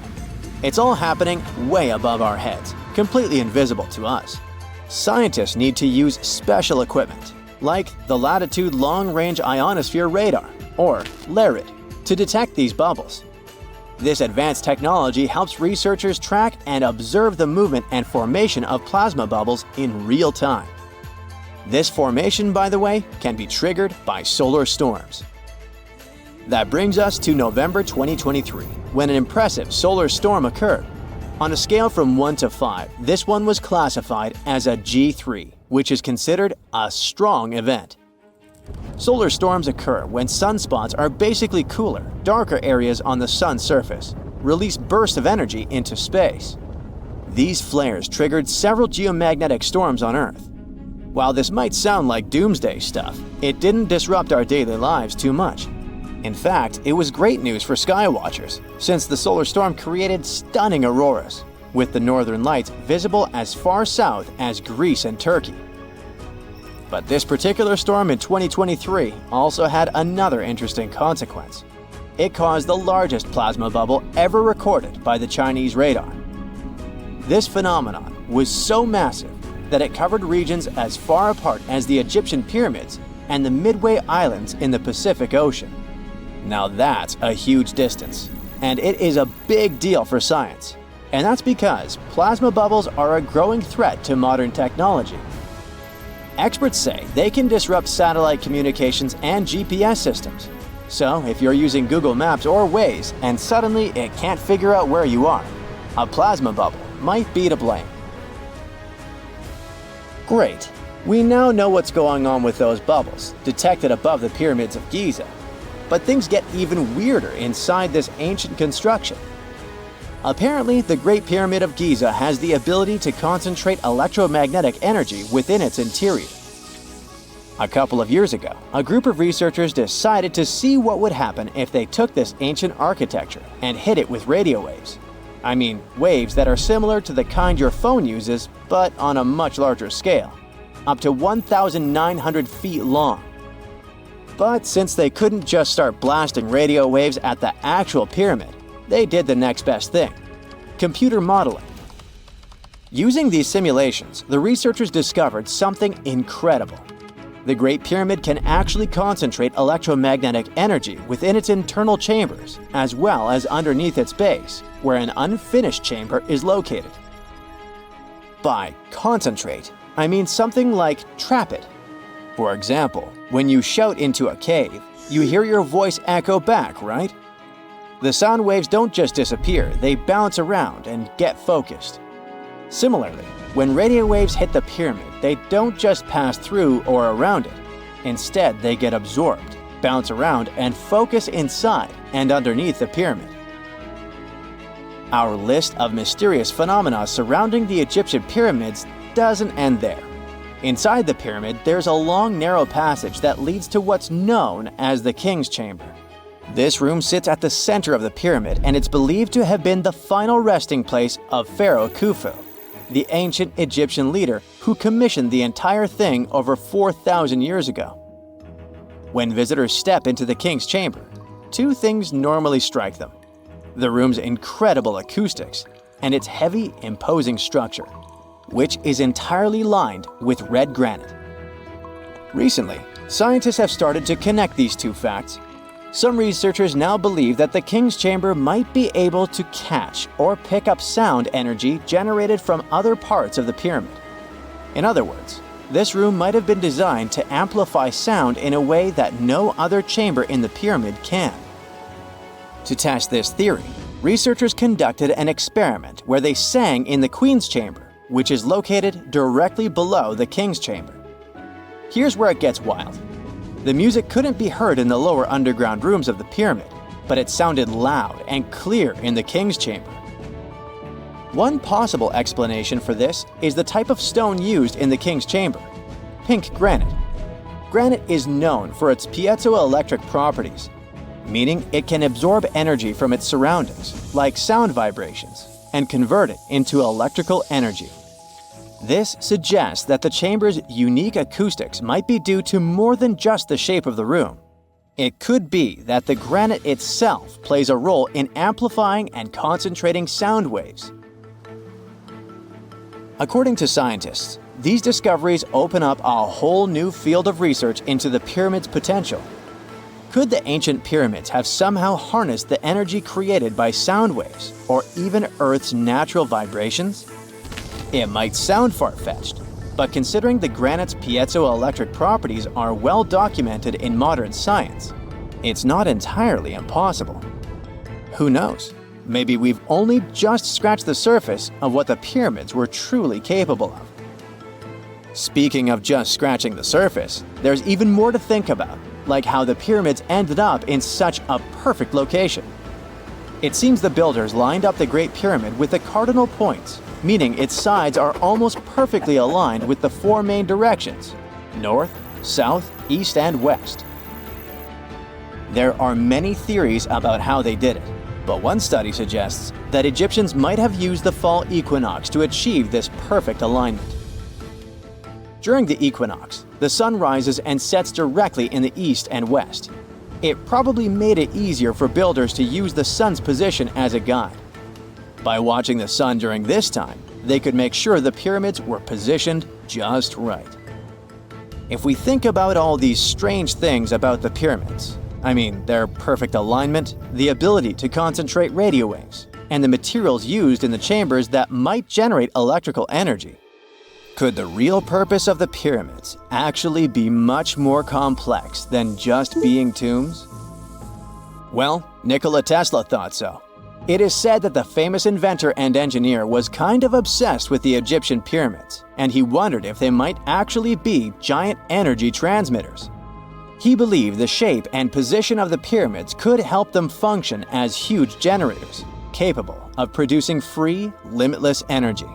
It's all happening way above our heads, completely invisible to us. Scientists need to use special equipment, like the Latitude Long Range Ionosphere Radar, or LARID, to detect these bubbles. This advanced technology helps researchers track and observe the movement and formation of plasma bubbles in real time. This formation, by the way, can be triggered by solar storms. That brings us to November 2023, when an impressive solar storm occurred. On a scale from 1 to 5, this one was classified as a G3, which is considered a strong event. Solar storms occur when sunspots are basically cooler, darker areas on the sun's surface, release bursts of energy into space. These flares triggered several geomagnetic storms on Earth. While this might sound like doomsday stuff, it didn't disrupt our daily lives too much. In fact, it was great news for skywatchers, since the solar storm created stunning auroras. with the northern lights visible as far south as Greece and Turkey. But this particular storm in 2023 also had another interesting consequence. It caused the largest plasma bubble ever recorded by the Chinese radar. This phenomenon was so massive that it covered regions as far apart as the Egyptian pyramids and the Midway Islands in the Pacific Ocean. Now that's a huge distance, and it is a big deal for science. And that's because plasma bubbles are a growing threat to modern technology. Experts say they can disrupt satellite communications and GPS systems. So if you're using Google Maps or Waze and suddenly it can't figure out where you are, a plasma bubble might be to blame. Great. We now know what's going on with those bubbles, detected above the pyramids of Giza. But things get even weirder inside this ancient construction. Apparently, the Great Pyramid of Giza has the ability to concentrate electromagnetic energy within its interior. A couple of years ago, a group of researchers decided to see what would happen if they took this ancient architecture and hit it with radio waves. I mean, waves that are similar to the kind your phone uses, but on a much larger scale, up to 1,900 feet long. But since they couldn't just start blasting radio waves at the actual pyramid, they did the next best thing: computer modeling. Using these simulations, the researchers discovered something incredible. The Great Pyramid can actually concentrate electromagnetic energy within its internal chambers, as well as underneath its base, where an unfinished chamber is located. By concentrate, I mean something like trap it. For example, when you shout into a cave, you hear your voice echo back, right? The sound waves don't just disappear, they bounce around and get focused. Similarly, when radio waves hit the pyramid, they don't just pass through or around it. Instead, they get absorbed, bounce around, and focus inside and underneath the pyramid. Our list of mysterious phenomena surrounding the Egyptian pyramids doesn't end there. Inside the pyramid, there's a long, narrow passage that leads to what's known as the King's Chamber. This room sits at the center of the pyramid, and it's believed to have been the final resting place of Pharaoh Khufu, the ancient Egyptian leader who commissioned the entire thing over 4,000 years ago. When visitors step into the King's Chamber, two things normally strike them: the room's incredible acoustics and its heavy, imposing structure, which is entirely lined with red granite. Recently, scientists have started to connect these two facts. Some researchers now believe that the King's Chamber might be able to catch or pick up sound energy generated from other parts of the pyramid. In other words, this room might have been designed to amplify sound in a way that no other chamber in the pyramid can. To test this theory, researchers conducted an experiment where they sang in the Queen's Chamber, which is located directly below the King's Chamber. Here's where it gets wild. The music couldn't be heard in the lower underground rooms of the pyramid, but it sounded loud and clear in the King's Chamber. One possible explanation for this is the type of stone used in the King's Chamber: pink granite. Granite is known for its piezoelectric properties, meaning it can absorb energy from its surroundings, like sound vibrations, and convert it into electrical energy. This suggests that the chamber's unique acoustics might be due to more than just the shape of the room. It could be that the granite itself plays a role in amplifying and concentrating sound waves. According to scientists, these discoveries open up a whole new field of research into the pyramid's potential. Could the ancient pyramids have somehow harnessed the energy created by sound waves, or even Earth's natural vibrations? It might sound far-fetched, but considering the granite's piezoelectric properties are well documented in modern science, it's not entirely impossible. Who knows? Maybe we've only just scratched the surface of what the pyramids were truly capable of. Speaking of just scratching the surface, there's even more to think about, like how the pyramids ended up in such a perfect location. It seems the builders lined up the Great Pyramid with the cardinal points, meaning its sides are almost perfectly aligned with the four main directions: north, south, east, and west. There are many theories about how they did it. But one study suggests that Egyptians might have used the fall equinox to achieve this perfect alignment. During the equinox, the sun rises and sets directly in the east and west. It probably made it easier for builders to use the sun's position as a guide. By watching the sun during this time, they could make sure the pyramids were positioned just right. If we think about all these strange things about the pyramids, I mean their perfect alignment, the ability to concentrate radio waves, and the materials used in the chambers that might generate electrical energy, could the real purpose of the pyramids actually be much more complex than just being tombs? Well, Nikola Tesla thought so. It is said that the famous inventor and engineer was kind of obsessed with the Egyptian pyramids, and he wondered if they might actually be giant energy transmitters. He believed the shape and position of the pyramids could help them function as huge generators, capable of producing free, limitless energy.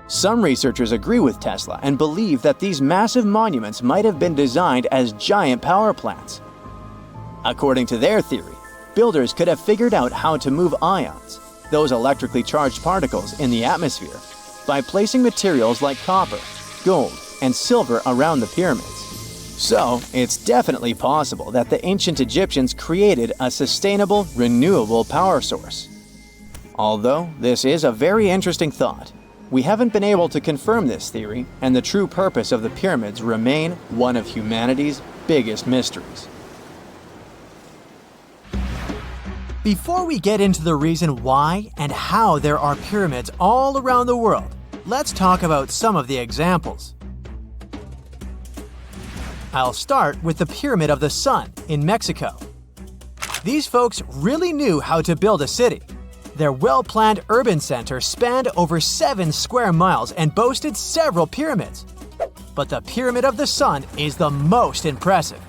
Some researchers agree with Tesla and believe that these massive monuments might have been designed as giant power plants. According to their theory, builders could have figured out how to move ions, those electrically charged particles in the atmosphere, by placing materials like copper, gold, and silver around the pyramids. So, it's definitely possible that the ancient Egyptians created a sustainable, renewable power source. Although this is a very interesting thought, we haven't been able to confirm this theory, and the true purpose of the pyramids remain one of humanity's biggest mysteries. Before we get into the reason why and how there are pyramids all around the world, let's talk about some of the examples. I'll start with the Pyramid of the Sun in Mexico. These folks really knew how to build a city. Their well-planned urban center spanned over 7 square miles and boasted several pyramids. But the Pyramid of the Sun is the most impressive.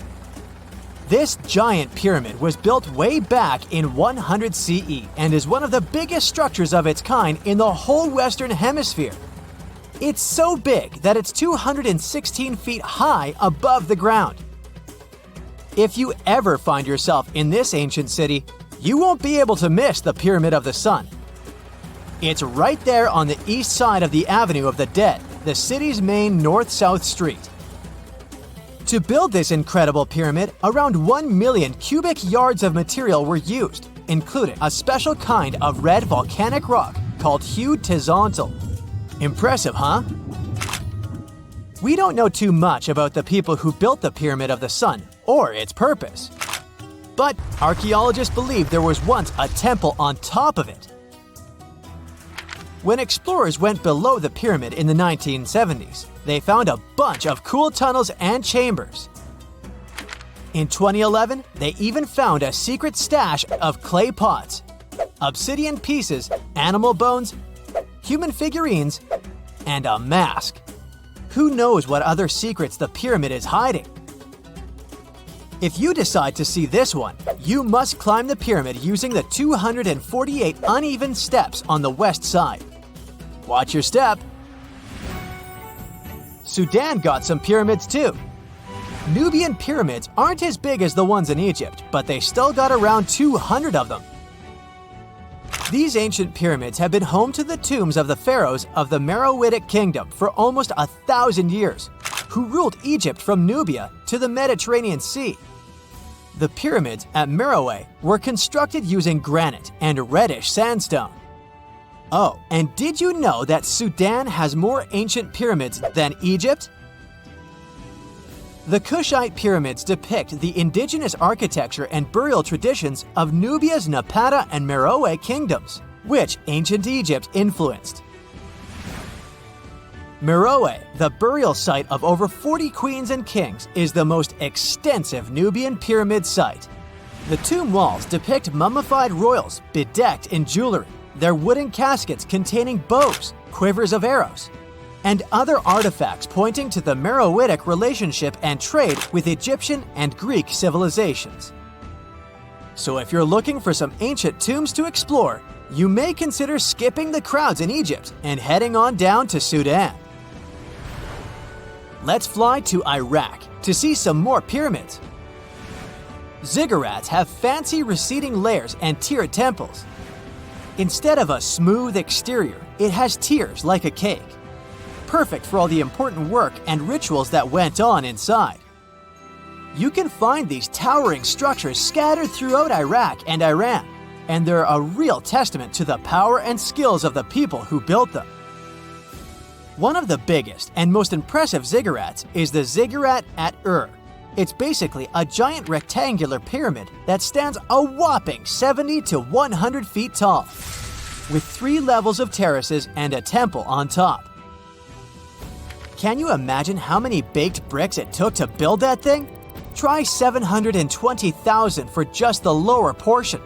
This giant pyramid was built way back in 100 CE and is one of the biggest structures of its kind in the whole Western Hemisphere. It's so big that it's 216 feet high above the ground. If you ever find yourself in this ancient city, you won't be able to miss the Pyramid of the Sun. It's right there on the east side of the Avenue of the Dead, the city's main north-south street. To build this incredible pyramid, around 1 million cubic yards of material were used, including a special kind of red volcanic rock called hued tezontle. Impressive, huh? We don't know too much about the people who built the Pyramid of the Sun or its purpose. But archaeologists believe there was once a temple on top of it. When explorers went below the pyramid in the 1970s, they found a bunch of cool tunnels and chambers. In 2011, they even found a secret stash of clay pots, obsidian pieces, animal bones, human figurines, and a mask. Who knows what other secrets the pyramid is hiding? If you decide to see this one, you must climb the pyramid using the 248 uneven steps on the west side. Watch your step. Sudan got some pyramids too. Nubian pyramids aren't as big as the ones in Egypt, but they still got around 200 of them. These ancient pyramids have been home to the tombs of the pharaohs of the Meroitic Kingdom for almost 1,000 years, who ruled Egypt from Nubia to the Mediterranean Sea. The pyramids at Meroe were constructed using granite and reddish sandstone. Oh, and did you know that Sudan has more ancient pyramids than Egypt? The Kushite pyramids depict the indigenous architecture and burial traditions of Nubia's Napata and Meroe kingdoms, which ancient Egypt influenced. Meroe, the burial site of over 40 queens and kings, is the most extensive Nubian pyramid site. The tomb walls depict mummified royals bedecked in jewelry, their wooden caskets containing bows, quivers of arrows, and other artifacts pointing to the Meroitic relationship and trade with Egyptian and Greek civilizations. So if you're looking for some ancient tombs to explore, you may consider skipping the crowds in Egypt and heading on down to Sudan. Let's fly to Iraq to see some more pyramids. Ziggurats have fancy receding layers and tiered temples. Instead of a smooth exterior, it has tiers like a cake. Perfect for all the important work and rituals that went on inside. You can find these towering structures scattered throughout Iraq and Iran, and they're a real testament to the power and skills of the people who built them. One of the biggest and most impressive ziggurats is the Ziggurat at Ur. It's basically a giant rectangular pyramid that stands a whopping 70 to 100 feet tall, with 3 levels of terraces and a temple on top. Can you imagine how many baked bricks it took to build that thing? Try 720,000 for just the lower portion.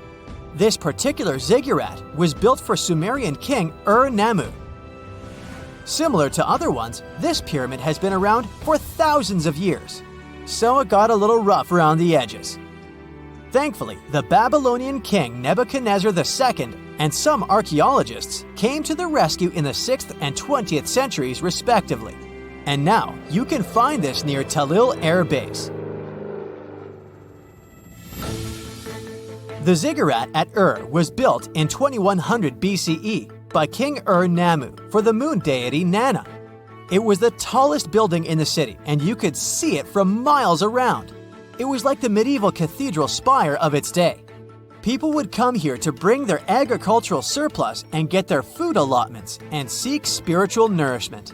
This particular ziggurat was built for Sumerian king Ur-Nammu. Similar to other ones, this pyramid has been around for thousands of years, so it got a little rough around the edges. Thankfully, the Babylonian king Nebuchadnezzar II and some archaeologists came to the rescue in the 6th and 20th centuries respectively, and now you can find this near Talil Air Base. The ziggurat at Ur was built in 2100 BCE by King Ur-Nammu for the moon deity Nana. It was the tallest building in the city, and you could see it from miles around. It was like the medieval cathedral spire of its day. People would come here to bring their agricultural surplus and get their food allotments and seek spiritual nourishment.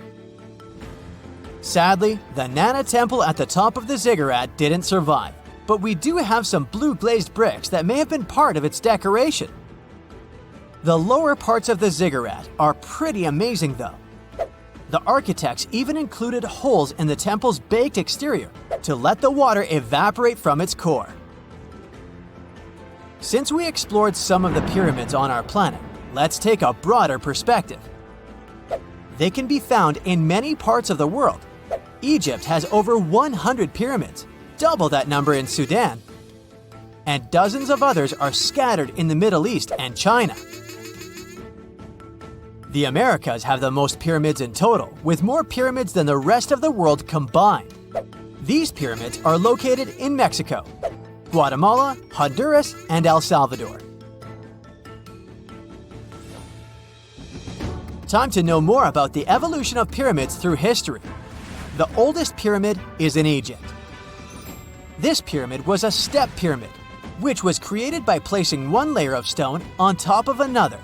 Sadly, the Nana temple at the top of the ziggurat didn't survive, but we do have some blue glazed bricks that may have been part of its decoration. The lower parts of the ziggurat are pretty amazing though. The architects even included holes in the temple's baked exterior to let the water evaporate from its core. Since we explored some of the pyramids on our planet, let's take a broader perspective. They can be found in many parts of the world. Egypt has over 100 pyramids, double that number in Sudan, and dozens of others are scattered in the Middle East and China. The Americas have the most pyramids in total, with more pyramids than the rest of the world combined. These pyramids are located in Mexico, Guatemala, Honduras, and El Salvador. Time to know more about the evolution of pyramids through history. The oldest pyramid is in Egypt. This pyramid was a step pyramid, which was created by placing one layer of stone on top of another.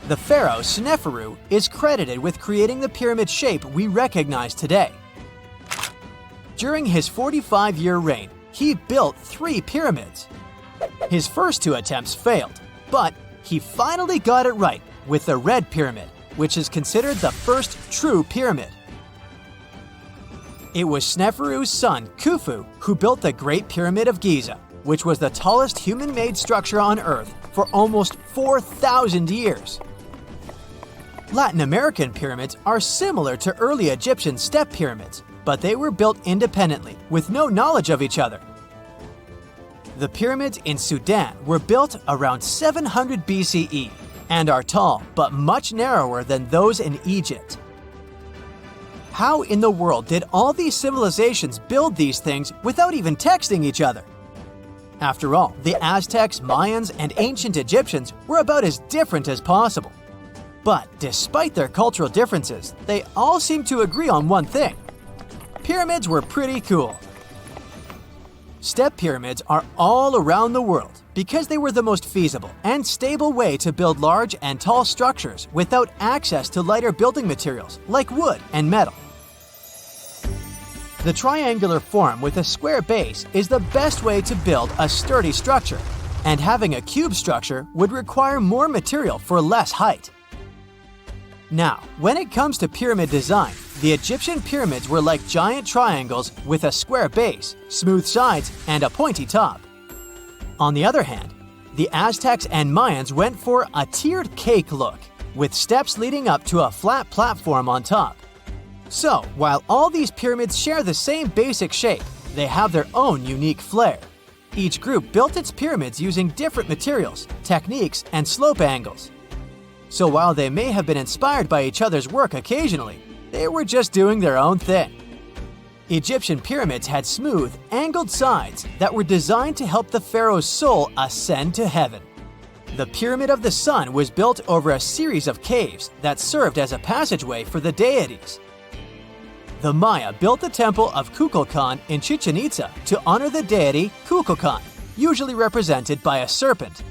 The pharaoh Sneferu is credited with creating the pyramid shape we recognize today. During his 45-year reign, he built 3 pyramids. His first 2 attempts failed, but he finally got it right with the Red Pyramid, which is considered the first true pyramid. It was Sneferu's son, Khufu, who built the Great Pyramid of Giza, which was the tallest human-made structure on Earth for almost 4,000 years. Latin American pyramids are similar to early Egyptian step pyramids, but they were built independently with no knowledge of each other. The pyramids in Sudan were built around 700 BCE and are tall but much narrower than those in Egypt. How in the world did all these civilizations build these things without even texting each other? After all, the Aztecs, Mayans, and ancient Egyptians were about as different as possible. But despite their cultural differences, they all seem to agree on one thing. Pyramids were pretty cool. Step pyramids are all around the world because they were the most feasible and stable way to build large and tall structures without access to lighter building materials like wood and metal. The triangular form with a square base is the best way to build a sturdy structure, and having a cube structure would require more material for less height. Now, when it comes to pyramid design, the Egyptian pyramids were like giant triangles with a square base, smooth sides, and a pointy top. On the other hand, the Aztecs and Mayans went for a tiered cake look, with steps leading up to a flat platform on top. So, while all these pyramids share the same basic shape, they have their own unique flair. Each group built its pyramids using different materials, techniques, and slope angles. So while they may have been inspired by each other's work occasionally, they were just doing their own thing. Egyptian pyramids had smooth, angled sides that were designed to help the pharaoh's soul ascend to heaven. The Pyramid of the Sun was built over a series of caves that served as a passageway for the deities. The Maya built the temple of Kukulkan in Chichen Itza to honor the deity Kukulkan, usually represented by a serpent.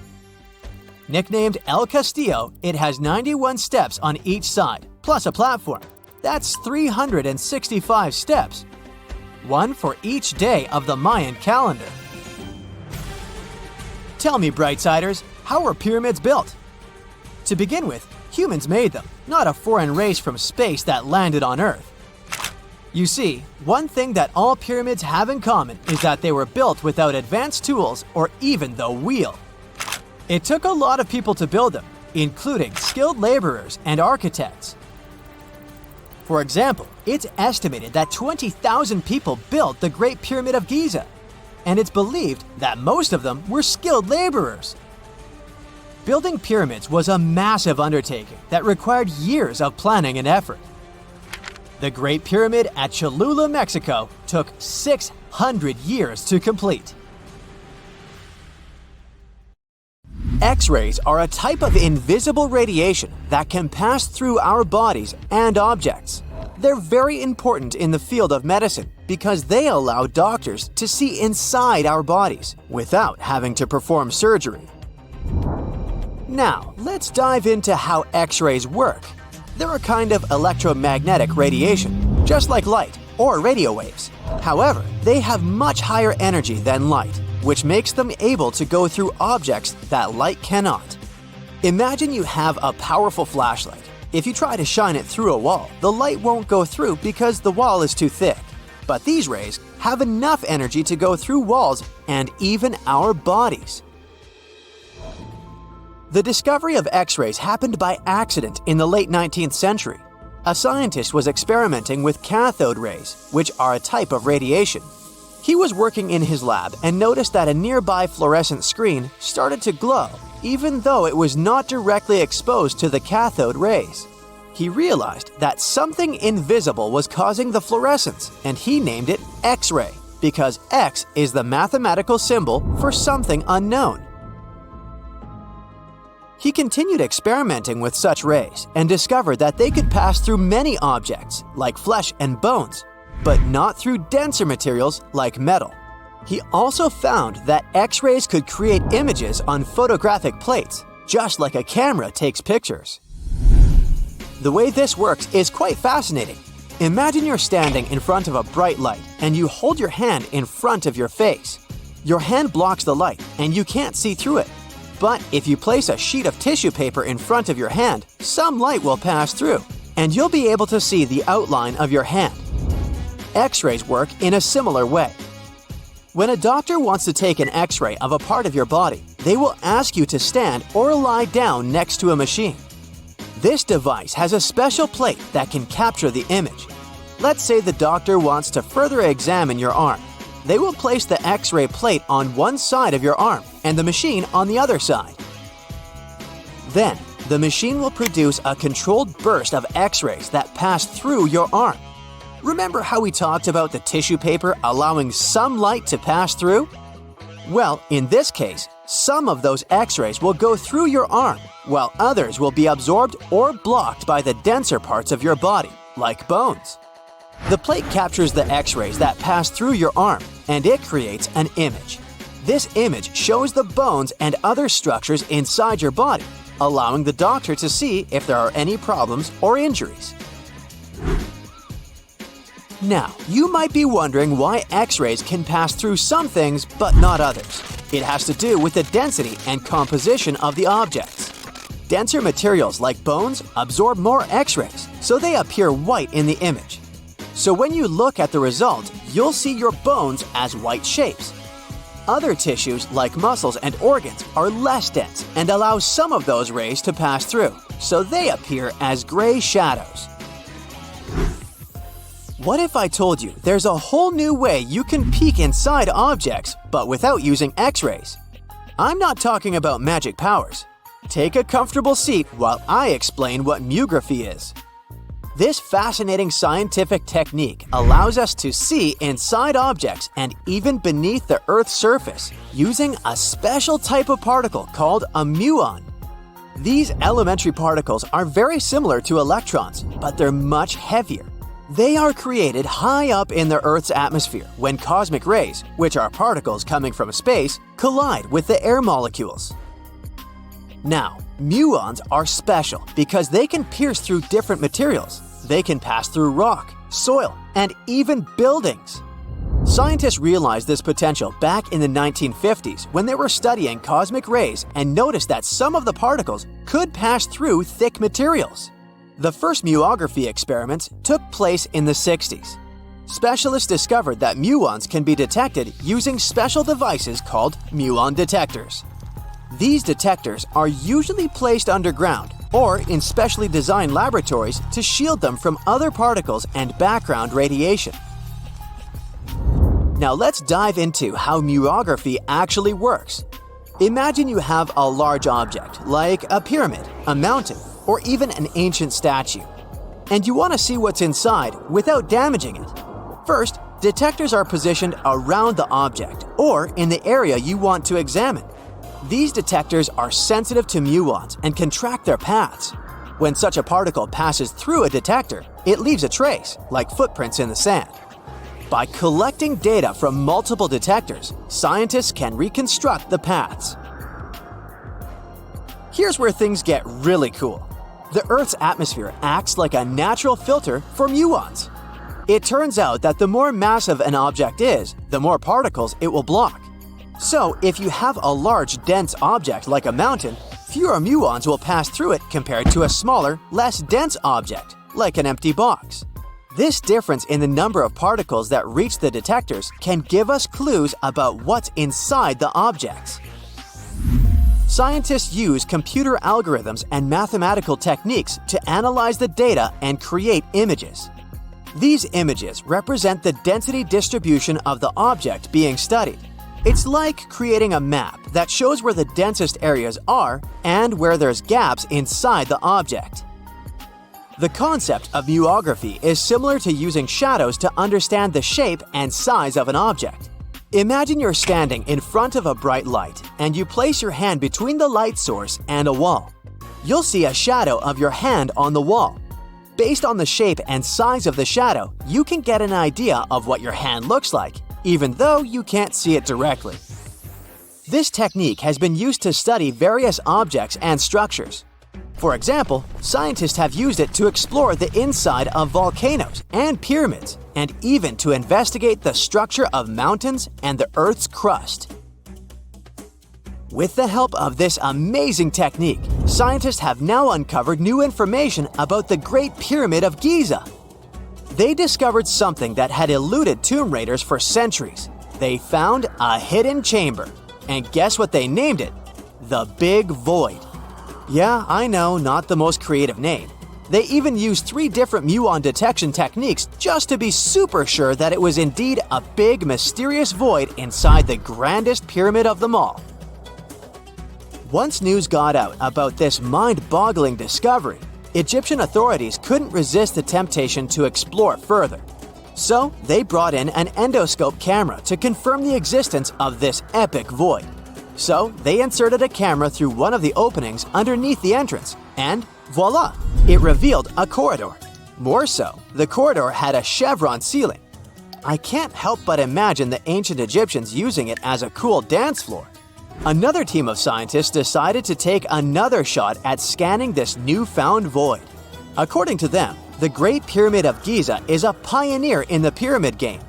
Nicknamed El Castillo, it has 91 steps on each side, plus a platform. That's 365 steps, one for each day of the Mayan calendar. Tell me, Brightsiders, how were pyramids built? To begin with, humans made them, not a foreign race from space that landed on Earth. You see, one thing that all pyramids have in common is that they were built without advanced tools or even the wheel. It took a lot of people to build them, including skilled laborers and architects. For example, it's estimated that 20,000 people built the Great Pyramid of Giza, and it's believed that most of them were skilled laborers. Building pyramids was a massive undertaking that required years of planning and effort. The Great Pyramid at Cholula, Mexico, took 600 years to complete. X-rays are a type of invisible radiation that can pass through our bodies and objects. They're very important in the field of medicine because they allow doctors to see inside our bodies without having to perform surgery. Now, let's dive into how X-rays work. They're a kind of electromagnetic radiation, just like light or radio waves. However, they have much higher energy than light, which makes them able to go through objects that light cannot. Imagine you have a powerful flashlight. If you try to shine it through a wall, the light won't go through because the wall is too thick. But these rays have enough energy to go through walls and even our bodies. The discovery of X-rays happened by accident in the late 19th century. A scientist was experimenting with cathode rays, which are a type of radiation. He was working in his lab and noticed that a nearby fluorescent screen started to glow, even though it was not directly exposed to the cathode rays. He realized that something invisible was causing the fluorescence, and he named it X-ray, because X is the mathematical symbol for something unknown. He continued experimenting with such rays and discovered that they could pass through many objects, like flesh and bones, but not through denser materials like metal. He also found that X-rays could create images on photographic plates, just like a camera takes pictures. The way this works is quite fascinating. Imagine you're standing in front of a bright light and you hold your hand in front of your face. Your hand blocks the light and you can't see through it. But if you place a sheet of tissue paper in front of your hand, some light will pass through, and you'll be able to see the outline of your hand. X-rays work in a similar way. When a doctor wants to take an X-ray of a part of your body, they will ask you to stand or lie down next to a machine. This device has a special plate that can capture the image. Let's say the doctor wants to further examine your arm. They will place the X-ray plate on one side of your arm and the machine on the other side. Then, the machine will produce a controlled burst of X-rays that pass through your arm. Remember how we talked about the tissue paper allowing some light to pass through? Well, in this case, some of those X-rays will go through your arm, while others will be absorbed or blocked by the denser parts of your body, like bones. The plate captures the X-rays that pass through your arm, and it creates an image. This image shows the bones and other structures inside your body, allowing the doctor to see if there are any problems or injuries. Now, you might be wondering why X-rays can pass through some things but not others. It has to do with the density and composition of the objects. Denser materials like bones absorb more X-rays, so they appear white in the image. So when you look at the result, you'll see your bones as white shapes. Other tissues like muscles and organs are less dense and allow some of those rays to pass through, so they appear as gray shadows. What if I told you there's a whole new way you can peek inside objects, but without using X-rays? I'm not talking about magic powers. Take a comfortable seat while I explain what muography is. This fascinating scientific technique allows us to see inside objects and even beneath the Earth's surface using a special type of particle called a muon. These elementary particles are very similar to electrons, but they're much heavier. They are created high up in the Earth's atmosphere when cosmic rays, which are particles coming from space, collide with the air molecules. Now, muons are special because they can pierce through different materials. They can pass through rock, soil, and even buildings. Scientists realized this potential back in the 1950s when they were studying cosmic rays and noticed that some of the particles could pass through thick materials. The first muography experiments took place in the 60s. Specialists discovered that muons can be detected using special devices called muon detectors. These detectors are usually placed underground or in specially designed laboratories to shield them from other particles and background radiation. Now let's dive into how muography actually works. Imagine you have a large object, like a pyramid, a mountain, or even an ancient statue, and you want to see what's inside without damaging it. First, detectors are positioned around the object or in the area you want to examine. These detectors are sensitive to muons and can track their paths. When such a particle passes through a detector, it leaves a trace, like footprints in the sand. By collecting data from multiple detectors, scientists can reconstruct the paths. Here's where things get really cool. The Earth's atmosphere acts like a natural filter for muons. It turns out that the more massive an object is, the more particles it will block. So, if you have a large, dense object like a mountain, fewer muons will pass through it compared to a smaller, less dense object, like an empty box. This difference in the number of particles that reach the detectors can give us clues about what's inside the objects. Scientists use computer algorithms and mathematical techniques to analyze the data and create images. These images represent the density distribution of the object being studied. It's like creating a map that shows where the densest areas are and where there's gaps inside the object. The concept of muography is similar to using shadows to understand the shape and size of an object. Imagine you're standing in front of a bright light and you place your hand between the light source and a wall. You'll see a shadow of your hand on the wall. Based on the shape and size of the shadow, you can get an idea of what your hand looks like, even though you can't see it directly. This technique has been used to study various objects and structures. For example, scientists have used it to explore the inside of volcanoes and pyramids, and even to investigate the structure of mountains and the Earth's crust. With the help of this amazing technique, scientists have now uncovered new information about the Great Pyramid of Giza. They discovered something that had eluded tomb raiders for centuries. They found a hidden chamber. And guess what they named it? The Big Void. Yeah, I know, not the most creative name. They even used 3 different muon detection techniques just to be super sure that it was indeed a big, mysterious void inside the grandest pyramid of them all. Once news got out about this mind-boggling discovery, Egyptian authorities couldn't resist the temptation to explore further. So they brought in an endoscope camera to confirm the existence of this epic void. So they inserted a camera through one of the openings underneath the entrance, and voila, it revealed a corridor. More so, the corridor had a chevron ceiling. I can't help but imagine the ancient Egyptians using it as a cool dance floor. Another team of scientists decided to take another shot at scanning this newfound void. According to them, the Great Pyramid of Giza is a pioneer in the pyramid game.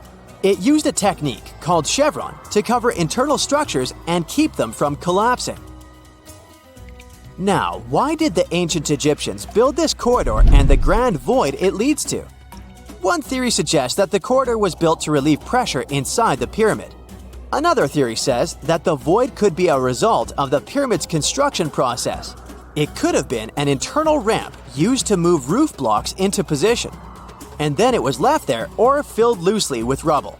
It used a technique called chevron to cover internal structures and keep them from collapsing. Now, why did the ancient Egyptians build this corridor and the grand void it leads to? One theory suggests that the corridor was built to relieve pressure inside the pyramid. Another theory says that the void could be a result of the pyramid's construction process. It could have been an internal ramp used to move roof blocks into position, and then it was left there or filled loosely with rubble.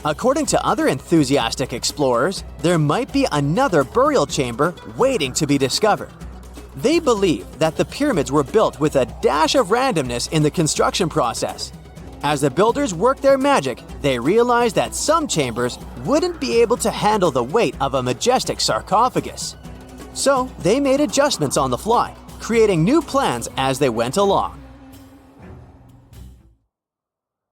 According to other enthusiastic explorers, there might be another burial chamber waiting to be discovered. They believed that the pyramids were built with a dash of randomness in the construction process. As the builders worked their magic, they realized that some chambers wouldn't be able to handle the weight of a majestic sarcophagus. So they made adjustments on the fly, creating new plans as they went along.